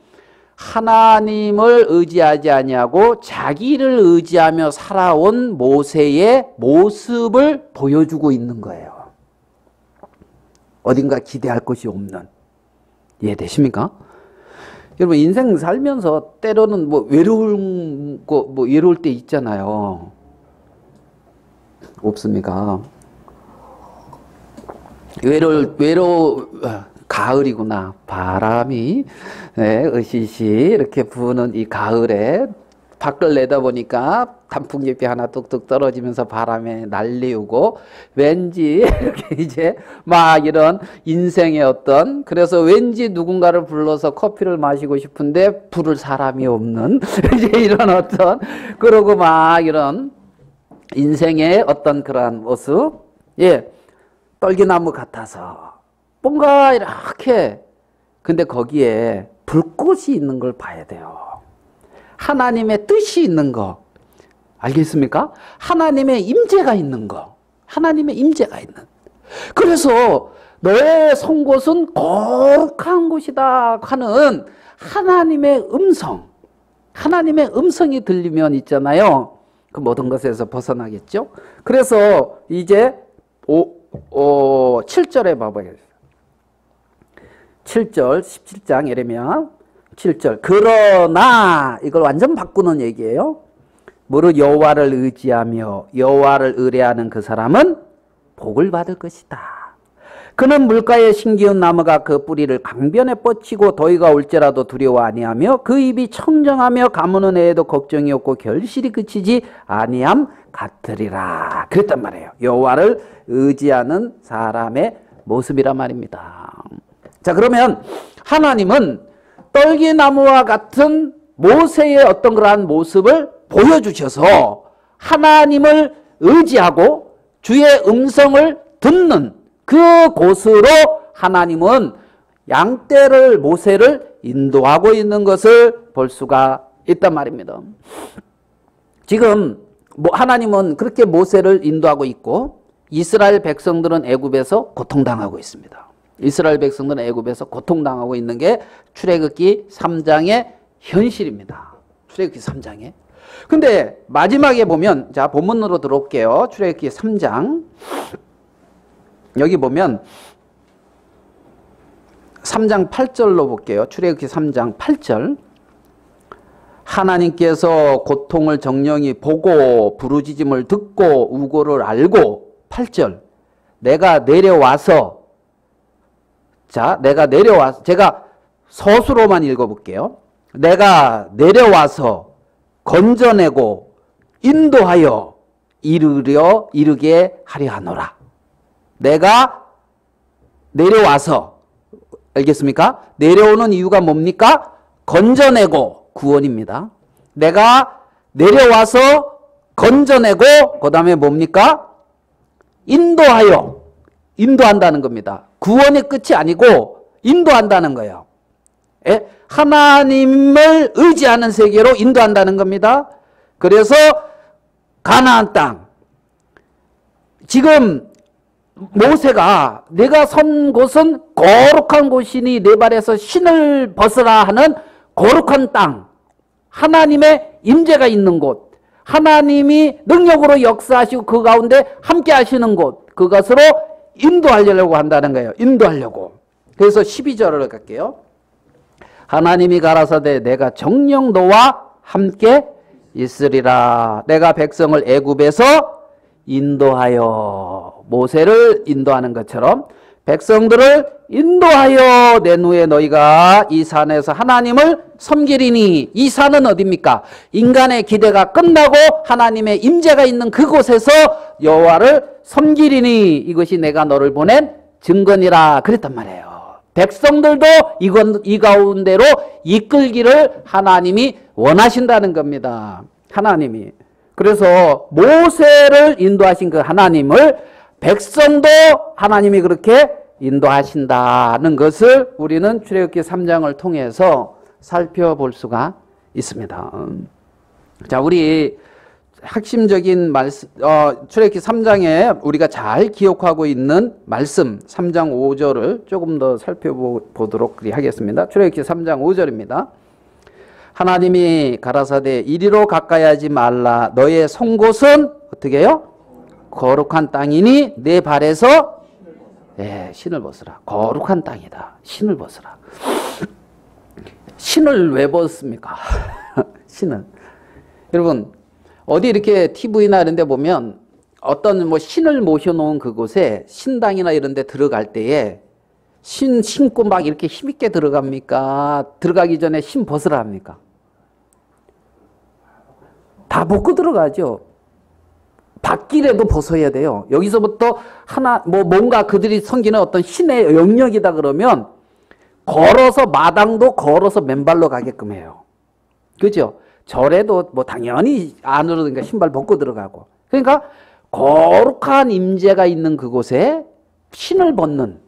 Speaker 1: 하나님을 의지하지 아니하고 자기를 의지하며 살아온 모세의 모습을 보여주고 있는 거예요. 어딘가 기대할 것이 없는. 이해되십니까? 여러분 인생 살면서 때로는 뭐 외로울 때 있잖아요. 없습니까? 가을이구나. 바람이 으시시 이렇게 부는 이 가을에 밖을 내다보니까 단풍잎이 하나 뚝뚝 떨어지면서 바람에 날리우고 왠지 이렇게 이제 막 이런 인생의 어떤 그래서 왠지 누군가를 불러서 커피를 마시고 싶은데 부를 사람이 없는 이제 이런 어떤 그러고 막 이런 인생의 어떤 그러한 모습 떨기나무 같아서 뭔가 이렇게 근데 거기에 불꽃이 있는 걸 봐야 돼요. 하나님의 뜻이 있는 거 알겠습니까? 하나님의 임재가 있는 거 하나님의 임재가 있는 그래서 너의 선 곳은 거룩한 곳이다 하는 하나님의 음성이 들리면 있잖아요. 그 모든 것에서 벗어나겠죠. 그래서 이제 7절에 봐봐요. 7절 17장 예레미야 7절 그러나 이걸 완전 바꾸는 얘기예요. 무릇 여호와를 의지하며 여호와를 의뢰하는 그 사람은 복을 받을 것이다. 그는 물가에 심기운 나무가 그 뿌리를 강변에 뻗치고 더위가 올지라도 두려워 아니하며 그 입이 청정하며 가무는 애에도 걱정이 없고 결실이 그치지 아니함 같으리라. 그랬단 말이에요. 여호와를 의지하는 사람의 모습이란 말입니다. 자, 그러면 하나님은 떨기나무와 같은 모세의 어떤 그러한 모습을 보여주셔서 하나님을 의지하고 주의 음성을 듣는 그 곳으로 하나님은 양떼를 모세를 인도하고 있는 것을 볼 수가 있단 말입니다. 지금 하나님은 그렇게 모세를 인도하고 있고 이스라엘 백성들은 애굽에서 고통당하고 있습니다. 이스라엘 백성들은 애굽에서 고통당하고 있는 게 출애굽기 3장의 현실입니다. 출애굽기 3장에. 근데 마지막에 보면 자 본문으로 들어올게요. 출애굽기 3장 여기 보면 3장 8절로 볼게요. 출애굽기 3장 8절 하나님께서 고통을 정령이 보고 부르짖음을 듣고 우고를 알고 8절 내가 내려와서 제가 서술로만 읽어볼게요. 내가 내려와서 건져내고 인도하여 이르게 하려 하노라. 내가 내려와서 알겠습니까? 내려오는 이유가 뭡니까? 건져내고 구원입니다. 내가 내려와서 건져내고 그 다음에 뭡니까? 인도한다는 겁니다. 구원의 끝이 아니고 인도한다는 거예요. 하나님을 의지하는 세계로 인도한다는 겁니다. 그래서 가나안 땅 지금 모세가 내가 선 곳은 거룩한 곳이니 내 발에서 신을 벗으라 하는 거룩한 땅 하나님의 임재가 있는 곳 하나님이 능력으로 역사하시고 그 가운데 함께 하시는 곳 그것으로 인도하려고 한다는 거예요. 인도하려고. 그래서 12절을 갈게요. 하나님이 가라사대 내가 정녕 너와 함께 있으리라. 내가 백성을 애굽에서 인도하여 모세를 인도하는 것처럼 백성들을 인도하여 낸 후에 너희가 이 산에서 하나님을 섬기리니. 이 산은 어디입니까? 인간의 기대가 끝나고 하나님의 임재가 있는 그곳에서 여호와를 섬기리니 이것이 내가 너를 보낸 증거니라 그랬단 말이에요. 백성들도 이 가운데로 이끌기를 하나님이 원하신다는 겁니다. 하나님이. 그래서 모세를 인도하신 그 하나님을 백성도 하나님이 그렇게 인도하신다는 것을 우리는 출애굽기 3장을 통해서 살펴볼 수가 있습니다. 자, 우리 핵심적인 말씀, 출애굽기 3장에 우리가 잘 기억하고 있는 말씀 3장 5절을 조금 더 살펴보도록 하겠습니다. 출애굽기 3장 5절입니다. 하나님이 가라사대 이리로 가까이 하지 말라. 너의 선 곳은 어떻게 해요? 거룩한 땅이니 내 발에서 신을 벗으라. 거룩한 땅이다. 신을 벗으라. 신을 왜 벗습니까? 신을. 여러분, 어디 이렇게 TV나 이런 데 보면 어떤 뭐 신을 모셔놓은 그곳에 신당이나 이런 데 들어갈 때에 신 신고 막 이렇게 힘있게 들어갑니까? 들어가기 전에 신 벗으라 합니까? 다 벗고 들어가죠. 밖이라도 벗어야 돼요. 여기서부터 뭔가 그들이 섬기는 어떤 신의 영역이다 그러면 걸어서 마당도 걸어서 맨발로 가게끔 해요. 그죠? 절에도 뭐 당연히 안으로 그러니까 신발 벗고 들어가고. 그러니까 거룩한 임재가 있는 그곳에 신을 벗는.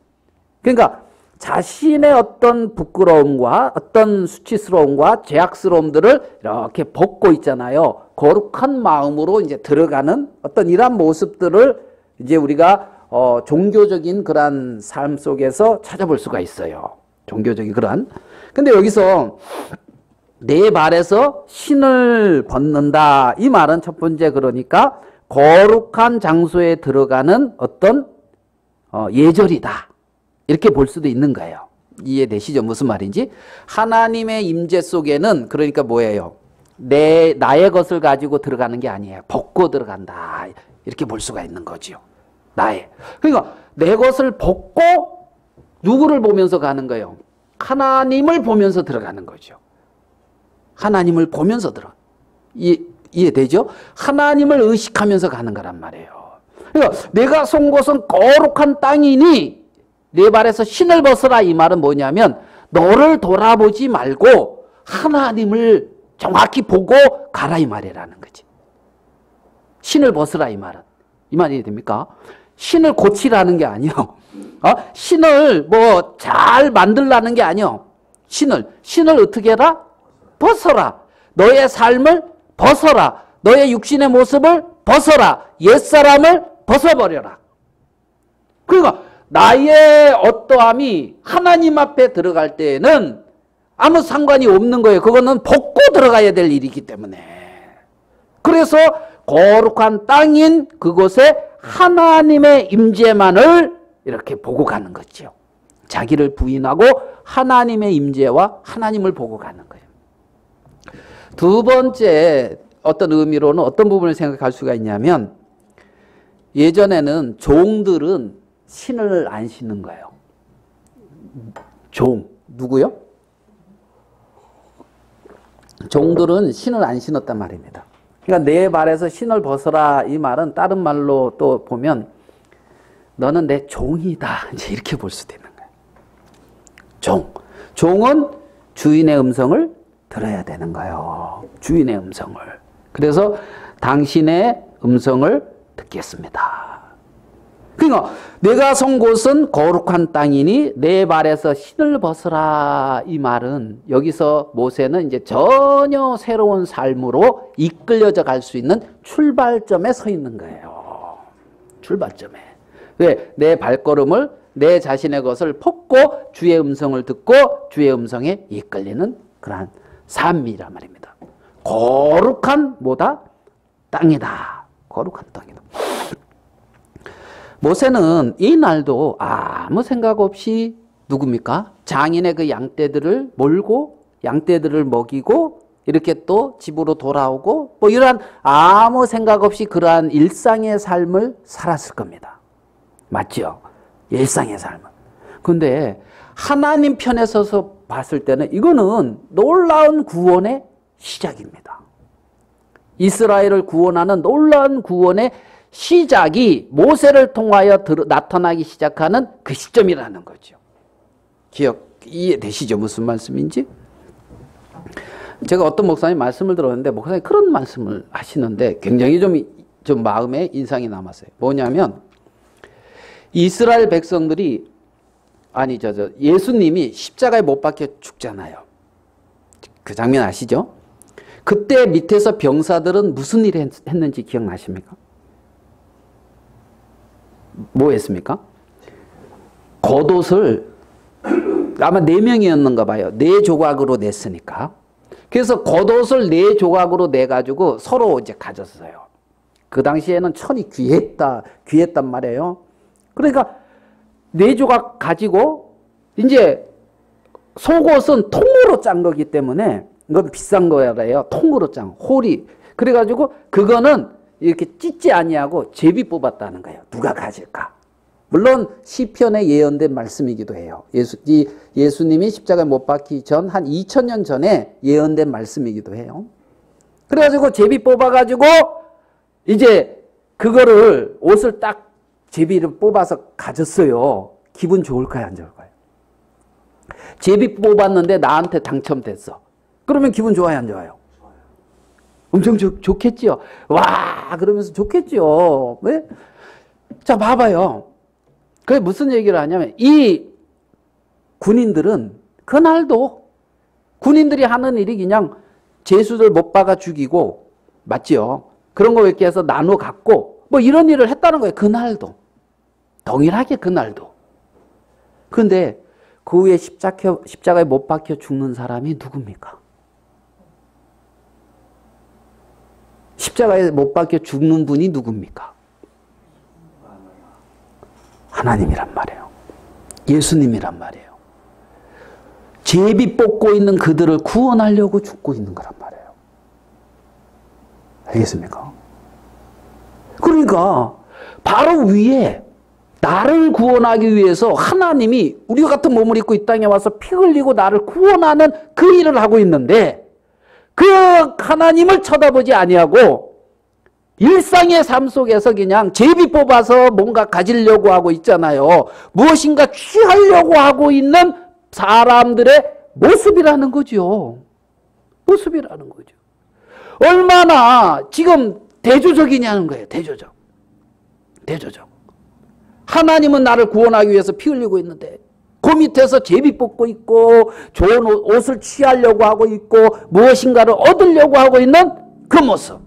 Speaker 1: 그러니까 자신의 어떤 부끄러움과 어떤 수치스러움과 죄악스러움들을 이렇게 벗고 있잖아요. 거룩한 마음으로 이제 들어가는 어떤 이러한 모습들을 이제 우리가 종교적인 그러한 삶 속에서 찾아볼 수가 있어요. 종교적인 그러한. 근데 여기서 내 발에서 신을 벗는다. 이 말은 첫 번째 그러니까 거룩한 장소에 들어가는 어떤 예절이다. 이렇게 볼 수도 있는 거예요. 이해되시죠? 무슨 말인지? 하나님의 임재 속에는 그러니까 뭐예요? 나의 것을 가지고 들어가는 게 아니에요. 벗고 들어간다. 이렇게 볼 수가 있는 거죠. 나의. 그러니까 내 것을 벗고 누구를 보면서 가는 거예요? 하나님을 보면서 들어가는 거죠. 하나님을 보면서 이해되죠? 하나님을 의식하면서 가는 거란 말이에요. 그러니까 내가 선 곳은 거룩한 땅이니 내 발에서 신을 벗어라. 이 말은 뭐냐면 너를 돌아보지 말고 하나님을 정확히 보고 가라 이 말이라는 거지. 신을 벗으라 이 말은. 이 말이 됩니까? 신을 고치라는 게 아니요. 신을 뭐 잘 만들라는 게 아니요. 신을 어떻게 해라? 벗어라. 너의 삶을 벗어라. 너의 육신의 모습을 벗어라. 옛사람을 벗어버려라. 그러니까 나의 어떠함이 하나님 앞에 들어갈 때에는 아무 상관이 없는 거예요. 그거는 벗고 들어가야 될 일이기 때문에. 그래서 거룩한 땅인 그곳에 하나님의 임재만을 이렇게 보고 가는 거죠. 자기를 부인하고 하나님의 임재와 하나님을 보고 가는 거예요. 두 번째 어떤 의미로는 어떤 부분을 생각할 수가 있냐면 예전에는 종들은 신을 안 신는 거예요. 누구요? 종들은 신을 안 신었단 말입니다. 그러니까 내 발에서 신을 벗어라 이 말은 다른 말로 또 보면 너는 내 종이다. 이제 이렇게 볼 수도 있는 거예요. 종은 주인의 음성을 들어야 되는 거예요. 주인의 음성을. 그래서 당신의 음성을 듣겠습니다. 그러니까 내가 선 곳은 거룩한 땅이니 내 발에서 신을 벗어라 이 말은 여기서 모세는 이제 전혀 새로운 삶으로 이끌려져 갈 수 있는 출발점에 서 있는 거예요. 출발점에. 왜? 내 발걸음을 내 자신의 것을 벗고 주의 음성을 듣고 주의 음성에 이끌리는 그러한 삶이란 말입니다. 거룩한 뭐다? 땅이다. 거룩한 땅이다. 모세는 이 날도 아무 생각 없이 누굽니까? 장인의 그 양떼들을 몰고 양떼들을 먹이고 이렇게 또 집으로 돌아오고 뭐 이러한 아무 생각 없이 그러한 일상의 삶을 살았을 겁니다. 맞죠? 일상의 삶은. 근데 하나님 편에 서서 봤을 때는 이거는 놀라운 구원의 시작입니다. 이스라엘을 구원하는 놀라운 구원의 시작이 모세를 통하여 나타나기 시작하는 그 시점이라는 거죠. 이해되시죠? 무슨 말씀인지? 제가 어떤 목사님 말씀을 들었는데 목사님이 그런 말씀을 하시는데 굉장히 좀 마음에 인상이 남았어요. 뭐냐면 이스라엘 백성들이 예수님이 십자가에 못 박혀 죽잖아요. 그 장면 아시죠? 그때 밑에서 병사들은 무슨 일을 했는지 기억나십니까? 뭐 했습니까? 겉옷을 아마 4명이었는가 봐요. 4조각으로 냈으니까. 그래서 겉옷을 4조각으로 내가지고 서로 이제 가졌어요. 그 당시에는 천이 귀했단 말이에요. 그러니까 4조각 가지고 이제 속옷은 통으로 짠 거기 때문에 이건 비싼 거예요. 통으로 짠 홀이. 그래가지고 그거는 이렇게 찢지 아니하고 제비 뽑았다는 거예요. 누가 가질까? 물론 시편에 예언된 말씀이기도 해요. 예수님이 십자가에 못 박히기 전 한 2000년 전에 예언된 말씀이기도 해요. 그래가지고 제비 뽑아가지고 이제 그거를 옷을 딱 제비를 뽑아서 가졌어요. 기분 좋을까요? 안 좋을까요? 제비 뽑았는데 나한테 당첨됐어. 그러면 기분 좋아요? 안 좋아요? 엄청 좋겠지요. 와 그러면서 좋겠지요. 왜? 자 봐봐요. 그게 무슨 얘기를 하냐면 이 군인들은 그날도 군인들이 하는 일이 그냥 죄수들 못 박아 죽이고 맞지요. 그런 거 이렇게 해서 나눠 갖고 뭐 이런 일을 했다는 거예요. 그날도. 동일하게 그날도. 그런데 그 후에 십자가에 못 박혀 죽는 사람이 누굽니까? 십자가에 못 박혀 죽는 분이 누굽니까? 하나님이란 말이에요. 예수님이란 말이에요. 제비 뽑고 있는 그들을 구원하려고 죽고 있는 거란 말이에요. 알겠습니까? 그러니까 바로 위에 나를 구원하기 위해서 하나님이 우리 같은 몸을 입고 이 땅에 와서 피 흘리고 나를 구원하는 그 일을 하고 있는데 그 하나님을 쳐다보지 아니하고 일상의 삶 속에서 그냥 제비 뽑아서 뭔가 가지려고 하고 있잖아요. 무엇인가 취하려고 하고 있는 사람들의 모습이라는 거죠. 모습이라는 거죠. 얼마나 지금 대조적이냐는 거예요. 대조적. 하나님은 나를 구원하기 위해서 피 흘리고 있는데 그 밑에서 제비 뽑고 있고 좋은 옷을 취하려고 하고 있고 무엇인가를 얻으려고 하고 있는 그 모습.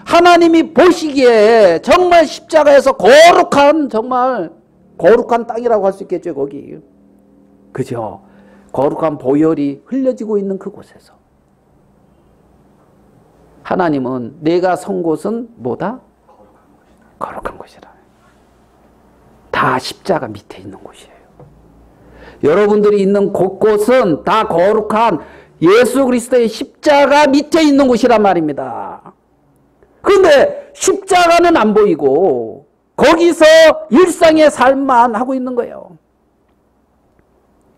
Speaker 1: 하나님이 보시기에 정말 십자가에서 거룩한 정말 거룩한 땅이라고 할 수 있겠죠. 거기. 그죠? 거룩한 보혈이 흘려지고 있는 그곳에서 하나님은 내가 선 곳은 뭐다? 거룩한 곳이라. 다 십자가 밑에 있는 곳이에요. 여러분들이 있는 곳곳은 다 거룩한 예수 그리스도의 십자가 밑에 있는 곳이란 말입니다. 그런데 십자가는 안 보이고 거기서 일상의 삶만 하고 있는 거예요.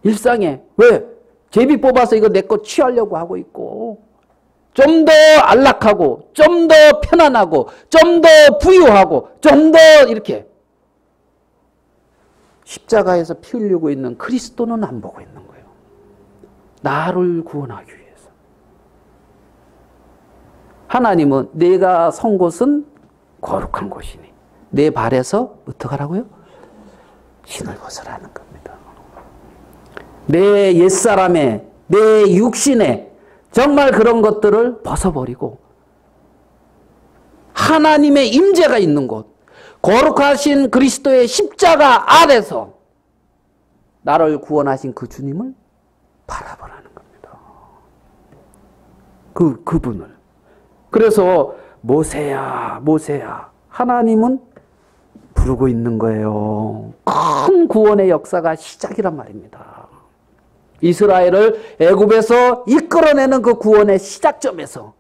Speaker 1: 일상에. 왜? 제비 뽑아서 이거 내 거 취하려고 하고 있고 좀 더 안락하고 좀 더 편안하고 좀 더 부유하고 좀 더 이렇게 십자가에서 피 흘리고 있는 그리스도는 안 보고 있는 거예요. 나를 구원하기 위해서. 하나님은 내가 선 곳은 거룩한 곳이니 내 발에서 어떡하라고요? 신을 벗으라는 겁니다. 내 옛사람의 내 육신의 정말 그런 것들을 벗어버리고 하나님의 임재가 있는 곳 거룩하신 그리스도의 십자가 아래서 나를 구원하신 그 주님을 바라보라는 겁니다. 그분을. 그래서 모세야 모세야 하나님은 부르고 있는 거예요. 큰 구원의 역사가 시작이란 말입니다. 이스라엘을 애굽에서 이끌어내는 그 구원의 시작점에서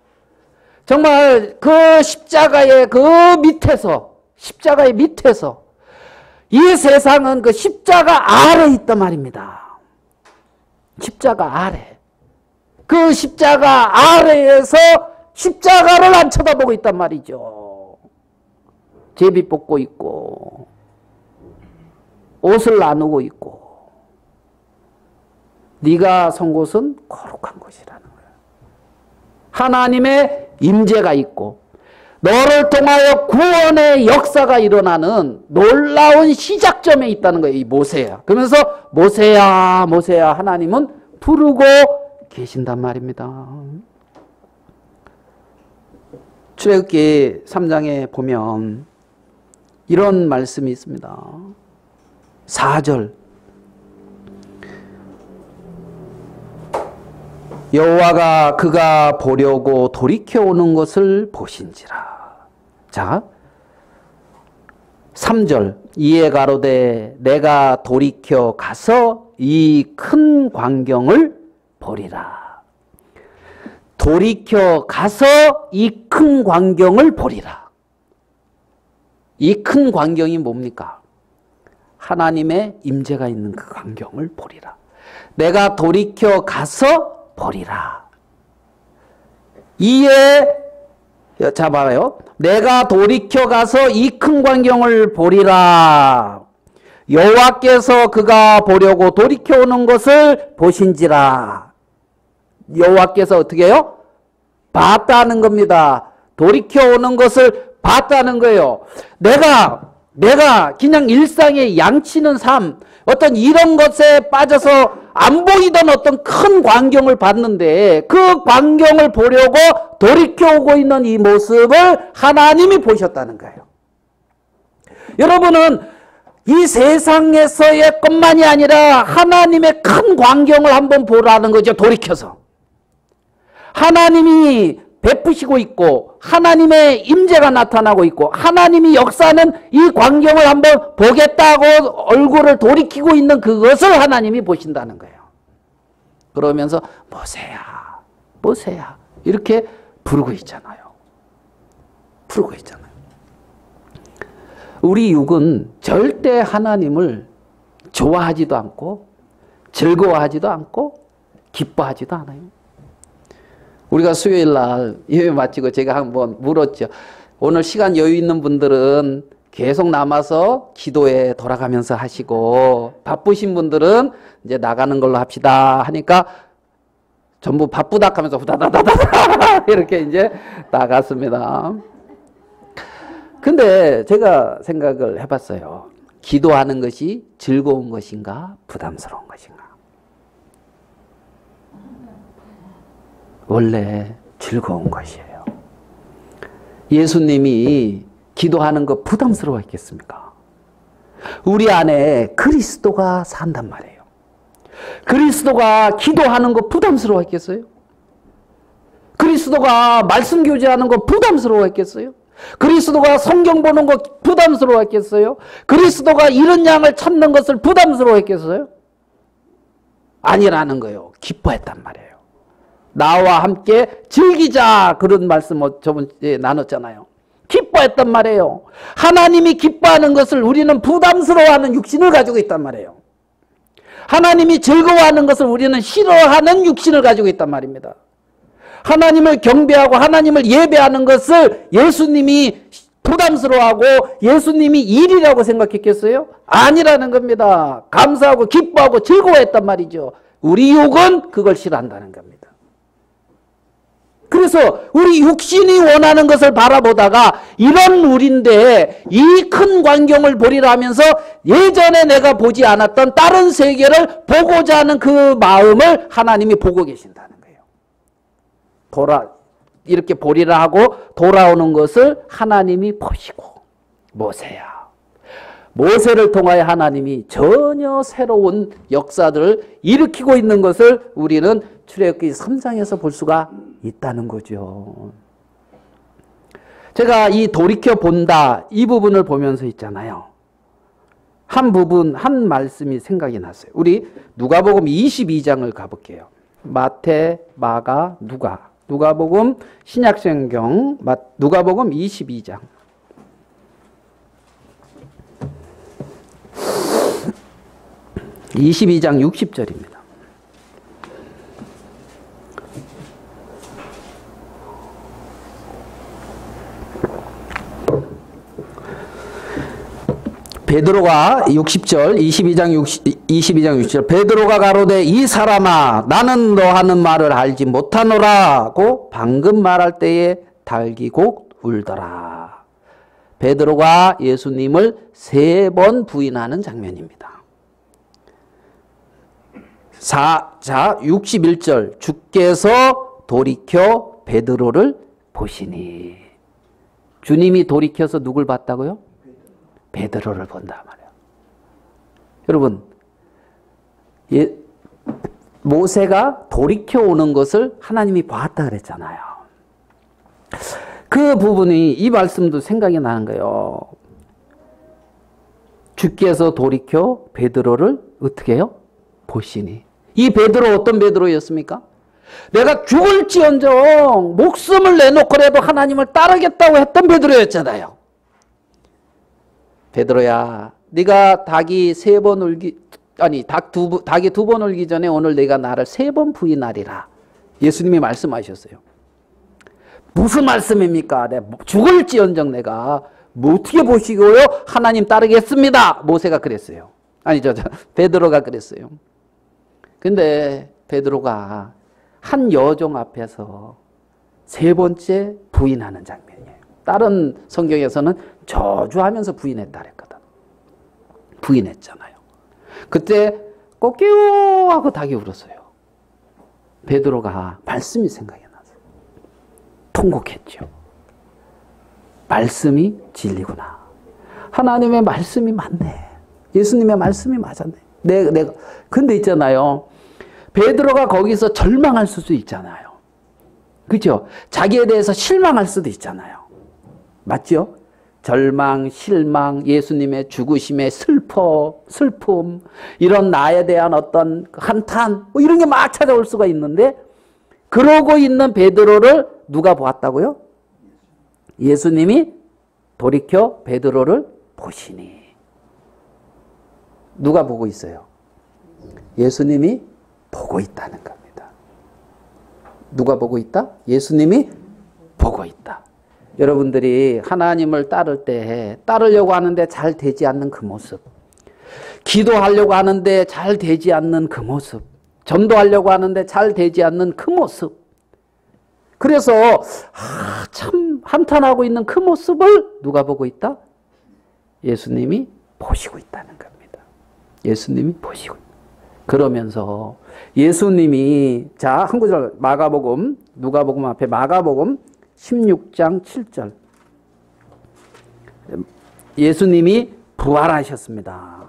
Speaker 1: 정말 그 십자가의 그 밑에서 십자가의 밑에서 이 세상은 그 십자가 아래에 있단 말입니다. 십자가 아래. 그 십자가 아래에서 십자가를 안 쳐다보고 있단 말이죠. 제비 뽑고 있고 옷을 나누고 있고 네가 선 곳은 거룩한 곳이라는 거예요. 하나님의 임재가 있고 너를 통하여 구원의 역사가 일어나는 놀라운 시작점에 있다는 거예요. 이 모세야. 그러면서 모세야 모세야 하나님은 부르고 계신단 말입니다. 출애굽기 3장에 보면 이런 말씀이 있습니다. 4절 여호와가 그가 보려고 돌이켜오는 것을 보신지라. 자, 3절 이에 가로되 내가 돌이켜 가서 이 큰 광경을 보리라. 돌이켜 가서 이 큰 광경을 보리라. 이 큰 광경이 뭡니까? 하나님의 임재가 있는 그 광경을 보리라. 내가 돌이켜 가서 보리라. 이에 자 봐요. 내가 돌이켜 가서 이 큰 광경을 보리라. 여호와께서 그가 보려고 돌이켜 오는 것을 보신지라. 여호와께서 어떻게 해요? 봤다는 겁니다. 돌이켜 오는 것을 봤다는 거예요. 내가 그냥 일상의 양치는 삶, 어떤 이런 것에 빠져서 안 보이던 어떤 큰 광경을 봤는데 그 광경을 보려고 돌이켜 오고 있는 이 모습을 하나님이 보셨다는 거예요. 여러분은 이 세상에서의 것만이 아니라 하나님의 큰 광경을 한번 보라는 거죠. 돌이켜서. 하나님이 베푸시고 있고 하나님의 임재가 나타나고 있고 하나님이 역사하는 이 광경을 한번 보겠다고 얼굴을 돌이키고 있는 그것을 하나님이 보신다는 거예요. 그러면서 모세야 모세야 이렇게 부르고 있잖아요. 부르고 있잖아요. 우리 육은 절대 하나님을 좋아하지도 않고 즐거워하지도 않고 기뻐하지도 않아요. 우리가 수요일 날 예배 마치고 제가 한번 물었죠. 오늘 시간 여유 있는 분들은 계속 남아서 기도에 돌아가면서 하시고 바쁘신 분들은 이제 나가는 걸로 합시다 하니까 전부 바쁘다 하면서 후다다다다 이렇게 이제 나갔습니다. 근데 제가 생각을 해봤어요. 기도하는 것이 즐거운 것인가 부담스러운 것인가? 원래 즐거운 것이에요. 예수님이 기도하는 거 부담스러워했겠습니까? 우리 안에 그리스도가 산단 말이에요. 그리스도가 기도하는 거 부담스러워했겠어요? 그리스도가 말씀 교제하는 거 부담스러워했겠어요? 그리스도가 성경 보는 거 부담스러워했겠어요? 그리스도가 이런 양을 찾는 것을 부담스러워했겠어요? 아니라는 거예요. 기뻐했단 말이에요. 나와 함께 즐기자 그런 말씀 저번에 나눴잖아요. 기뻐했단 말이에요. 하나님이 기뻐하는 것을 우리는 부담스러워하는 육신을 가지고 있단 말이에요. 하나님이 즐거워하는 것을 우리는 싫어하는 육신을 가지고 있단 말입니다. 하나님을 경배하고 하나님을 예배하는 것을 예수님이 부담스러워하고 예수님이 일이라고 생각했겠어요? 아니라는 겁니다. 감사하고 기뻐하고 즐거워했단 말이죠. 우리 육은 그걸 싫어한다는 겁니다. 그래서 우리 육신이 원하는 것을 바라보다가 이런 우리인데 이 큰 광경을 보리라 하면서 예전에 내가 보지 않았던 다른 세계를 보고자 하는 그 마음을 하나님이 보고 계신다는 거예요. 이렇게 보리라 하고 돌아오는 것을 하나님이 보시고 모세야. 모세를 통하여 하나님이 전혀 새로운 역사들을 일으키고 있는 것을 우리는 출애굽기 3장에서 볼 수가 있다는 거죠. 제가 이 돌이켜 본다 이 부분을 보면서 있잖아요. 한 부분 한 말씀이 생각이 났어요. 우리 누가복음 22장을 가볼게요. 마태, 마가, 누가복음 신약성경 누가복음 22장 22장 60절입니다. 베드로가 60절 22장 60절 베드로가 가로되 이 사람아 나는 너 하는 말을 알지 못하노라고 방금 말할 때에 달기고 울더라. 베드로가 예수님을 3번 부인하는 장면입니다. 자 61절 주께서 돌이켜 베드로를 보시니. 주님이 돌이켜서 누굴 봤다고요? 베드로를 본단 말이에요. 여러분, 모세가 돌이켜 오는 것을 하나님이 봤다 그랬잖아요. 그 부분이 이 말씀도 생각이 나는 거예요. 주께서 돌이켜 베드로를 어떻게 해요? 보시니. 이 베드로 어떤 베드로였습니까? 내가 죽을지언정 목숨을 내놓고라도 하나님을 따르겠다고 했던 베드로였잖아요. 베드로야, 네가 닭이 3번 울기 아니 닭이 2번 울기 전에 오늘 내가 나를 3번 부인하리라. 예수님이 말씀하셨어요. 무슨 말씀입니까? 내가 죽을지언정 내가 뭐 어떻게 보시고요? 하나님 따르겠습니다. 모세가 그랬어요. 아니 베드로가 그랬어요. 근데 베드로가 한 여종 앞에서 3번째 부인하는 장면이에요. 다른 성경에서는 저주하면서 부인했다 그랬거든. 부인했잖아요. 그때 꼬끼우 하고 닭이 울었어요. 베드로가 말씀이 생각이 났어요. 통곡했죠. 말씀이 진리구나. 하나님의 말씀이 맞네. 예수님의 말씀이 맞았네. 내가 근데 있잖아요. 베드로가 거기서 절망할 수도 있잖아요. 그렇죠? 자기에 대해서 실망할 수도 있잖아요. 맞죠? 절망, 실망, 예수님의 죽으심의 슬픔, 이런 나에 대한 어떤 한탄, 뭐 이런 게 막 찾아올 수가 있는데, 그러고 있는 베드로를 누가 보았다고요? 예수님이 돌이켜 베드로를 보시니. 누가 보고 있어요? 예수님이 보고 있다는 겁니다. 누가 보고 있다? 예수님이 보고 있다. 여러분들이 하나님을 따를 때 따르려고 하는데 잘 되지 않는 그 모습, 기도하려고 하는데 잘 되지 않는 그 모습, 전도하려고 하는데 잘 되지 않는 그 모습, 그래서 참 한탄하고 있는 그 모습을 누가 보고 있다? 예수님이 보시고 있다는 겁니다. 예수님이 보시고 있다. 그러면서 예수님이 한 구절 마가복음, 누가복음 앞에 마가복음 16장 7절. 예수님이 부활하셨습니다.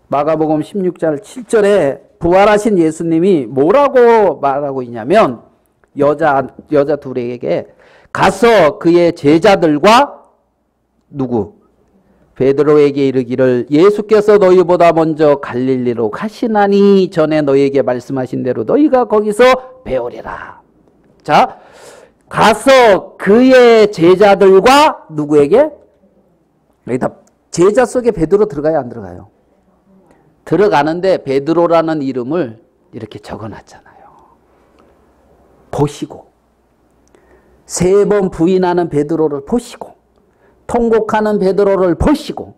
Speaker 1: 마가복음 16장 7절에 부활하신 예수님이 뭐라고 말하고 있냐면 여자 둘에게 가서 그의 제자들과 누구? 베드로에게 이르기를 예수께서 너희보다 먼저 갈릴리로 가시나니 전에 너희에게 말씀하신 대로 너희가 거기서 배우리라. 자, 가서 그의 제자들과 누구에게? 여기다 제자 속에 베드로 들어가요, 안 들어가요? 들어가는데 베드로라는 이름을 이렇게 적어놨잖아요. 보시고 3번 부인하는 베드로를 보시고 통곡하는 베드로를 보시고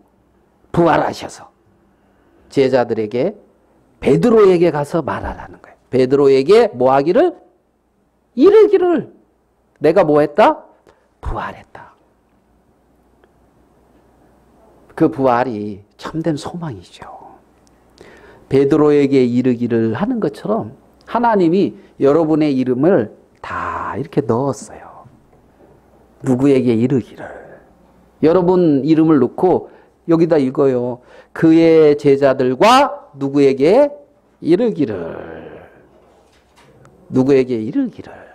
Speaker 1: 부활하셔서 제자들에게 베드로에게 가서 말하라는 거예요. 베드로에게 뭐 하기를? 이르기를. 내가 뭐 했다? 부활했다. 그 부활이 참된 소망이죠. 베드로에게 이르기를 하는 것처럼 하나님이 여러분의 이름을 다 이렇게 넣었어요. 누구에게 이르기를. 여러분 이름을 넣고 여기다 읽어요. 그의 제자들과 누구에게 이르기를. 누구에게 이르기를.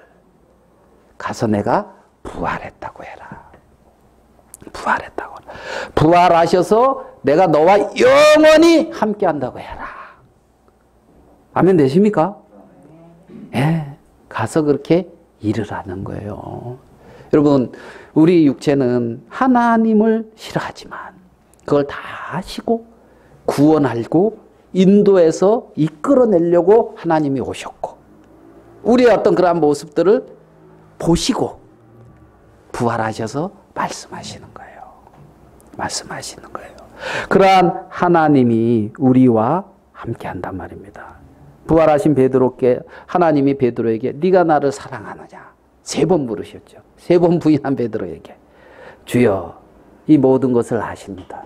Speaker 1: 가서 내가 부활했다고 해라. 부활했다고. 부활하셔서 내가 너와 영원히 함께 한다고 해라. 아멘 되십니까? 예. 가서 그렇게 이르라는 거예요. 여러분, 우리 육체는 하나님을 싫어하지만 그걸 다 하시고 구원하고 인도해서 이끌어내려고 하나님이 오셨고 우리의 어떤 그러한 모습들을 보시고 부활하셔서 말씀하시는 거예요. 말씀하시는 거예요. 그러한 하나님이 우리와 함께 한단 말입니다. 부활하신 베드로께 하나님이 베드로에게 네가 나를 사랑하느냐 3번 물으셨죠. 3번 부인한 베드로에게 주여 이 모든 것을 아십니다.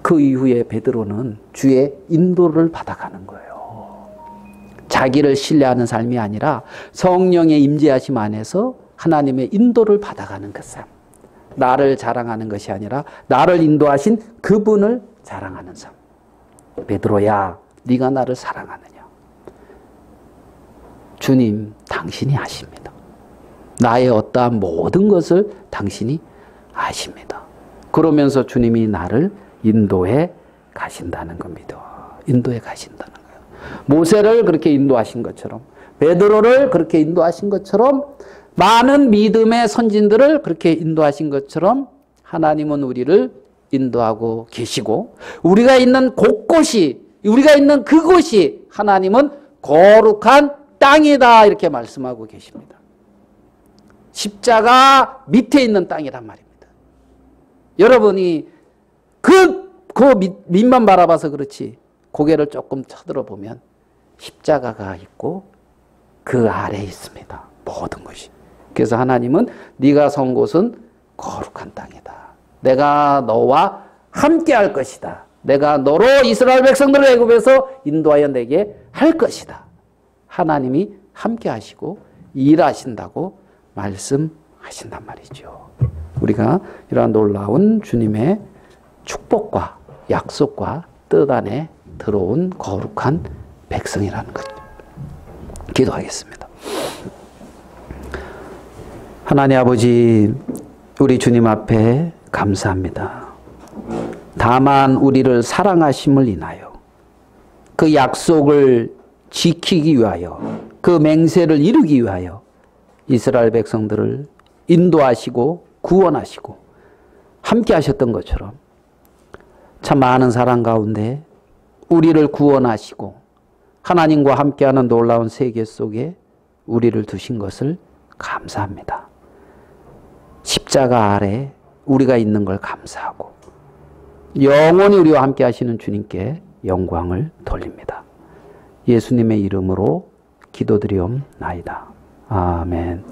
Speaker 1: 그 이후에 베드로는 주의 인도를 받아가는 거예요. 자기를 신뢰하는 삶이 아니라 성령의 임재하심 안에서 하나님의 인도를 받아가는 그 삶. 나를 자랑하는 것이 아니라 나를 인도하신 그분을 자랑하는 삶. 베드로야, 네가 나를 사랑하느냐? 주님, 당신이 아십니다. 나의 어떠한 모든 것을 당신이 아십니다. 그러면서 주님이 나를 인도해 가신다는 겁니다. 인도해 가신다는 거예요. 모세를 그렇게 인도하신 것처럼 베드로를 그렇게 인도하신 것처럼 많은 믿음의 선진들을 그렇게 인도하신 것처럼 하나님은 우리를 인도하고 계시고 우리가 있는 곳곳이 우리가 있는 그곳이 하나님은 거룩한 땅이다 이렇게 말씀하고 계십니다. 십자가 밑에 있는 땅이란 말입니다. 여러분이 그 밑만 바라봐서 그렇지 고개를 조금 쳐들어보면 십자가가 있고 그 아래에 있습니다. 모든 것이. 그래서 하나님은 네가 선 곳은 거룩한 땅이다. 내가 너와 함께 할 것이다. 내가 너로 이스라엘 백성들을 애굽에서 인도하여 내게 할 것이다. 하나님이 함께 하시고 일하신다고 말씀하신단 말이죠. 우리가 이러한 놀라운 주님의 축복과 약속과 뜻 안에 들어온 거룩한 백성이라는 거죠. 기도하겠습니다. 하나님 아버지, 우리 주님 앞에 감사합니다. 다만 우리를 사랑하심을 인하여 그 약속을 지키기 위하여 그 맹세를 이루기 위하여 이스라엘 백성들을 인도하시고 구원하시고 함께 하셨던 것처럼 참 많은 사랑 가운데 우리를 구원하시고 하나님과 함께하는 놀라운 세계 속에 우리를 두신 것을 감사합니다. 십자가 아래 우리가 있는 걸 감사하고 영원히 우리와 함께 하시는 주님께 영광을 돌립니다. 예수님의 이름으로 기도드리옵나이다. 아멘.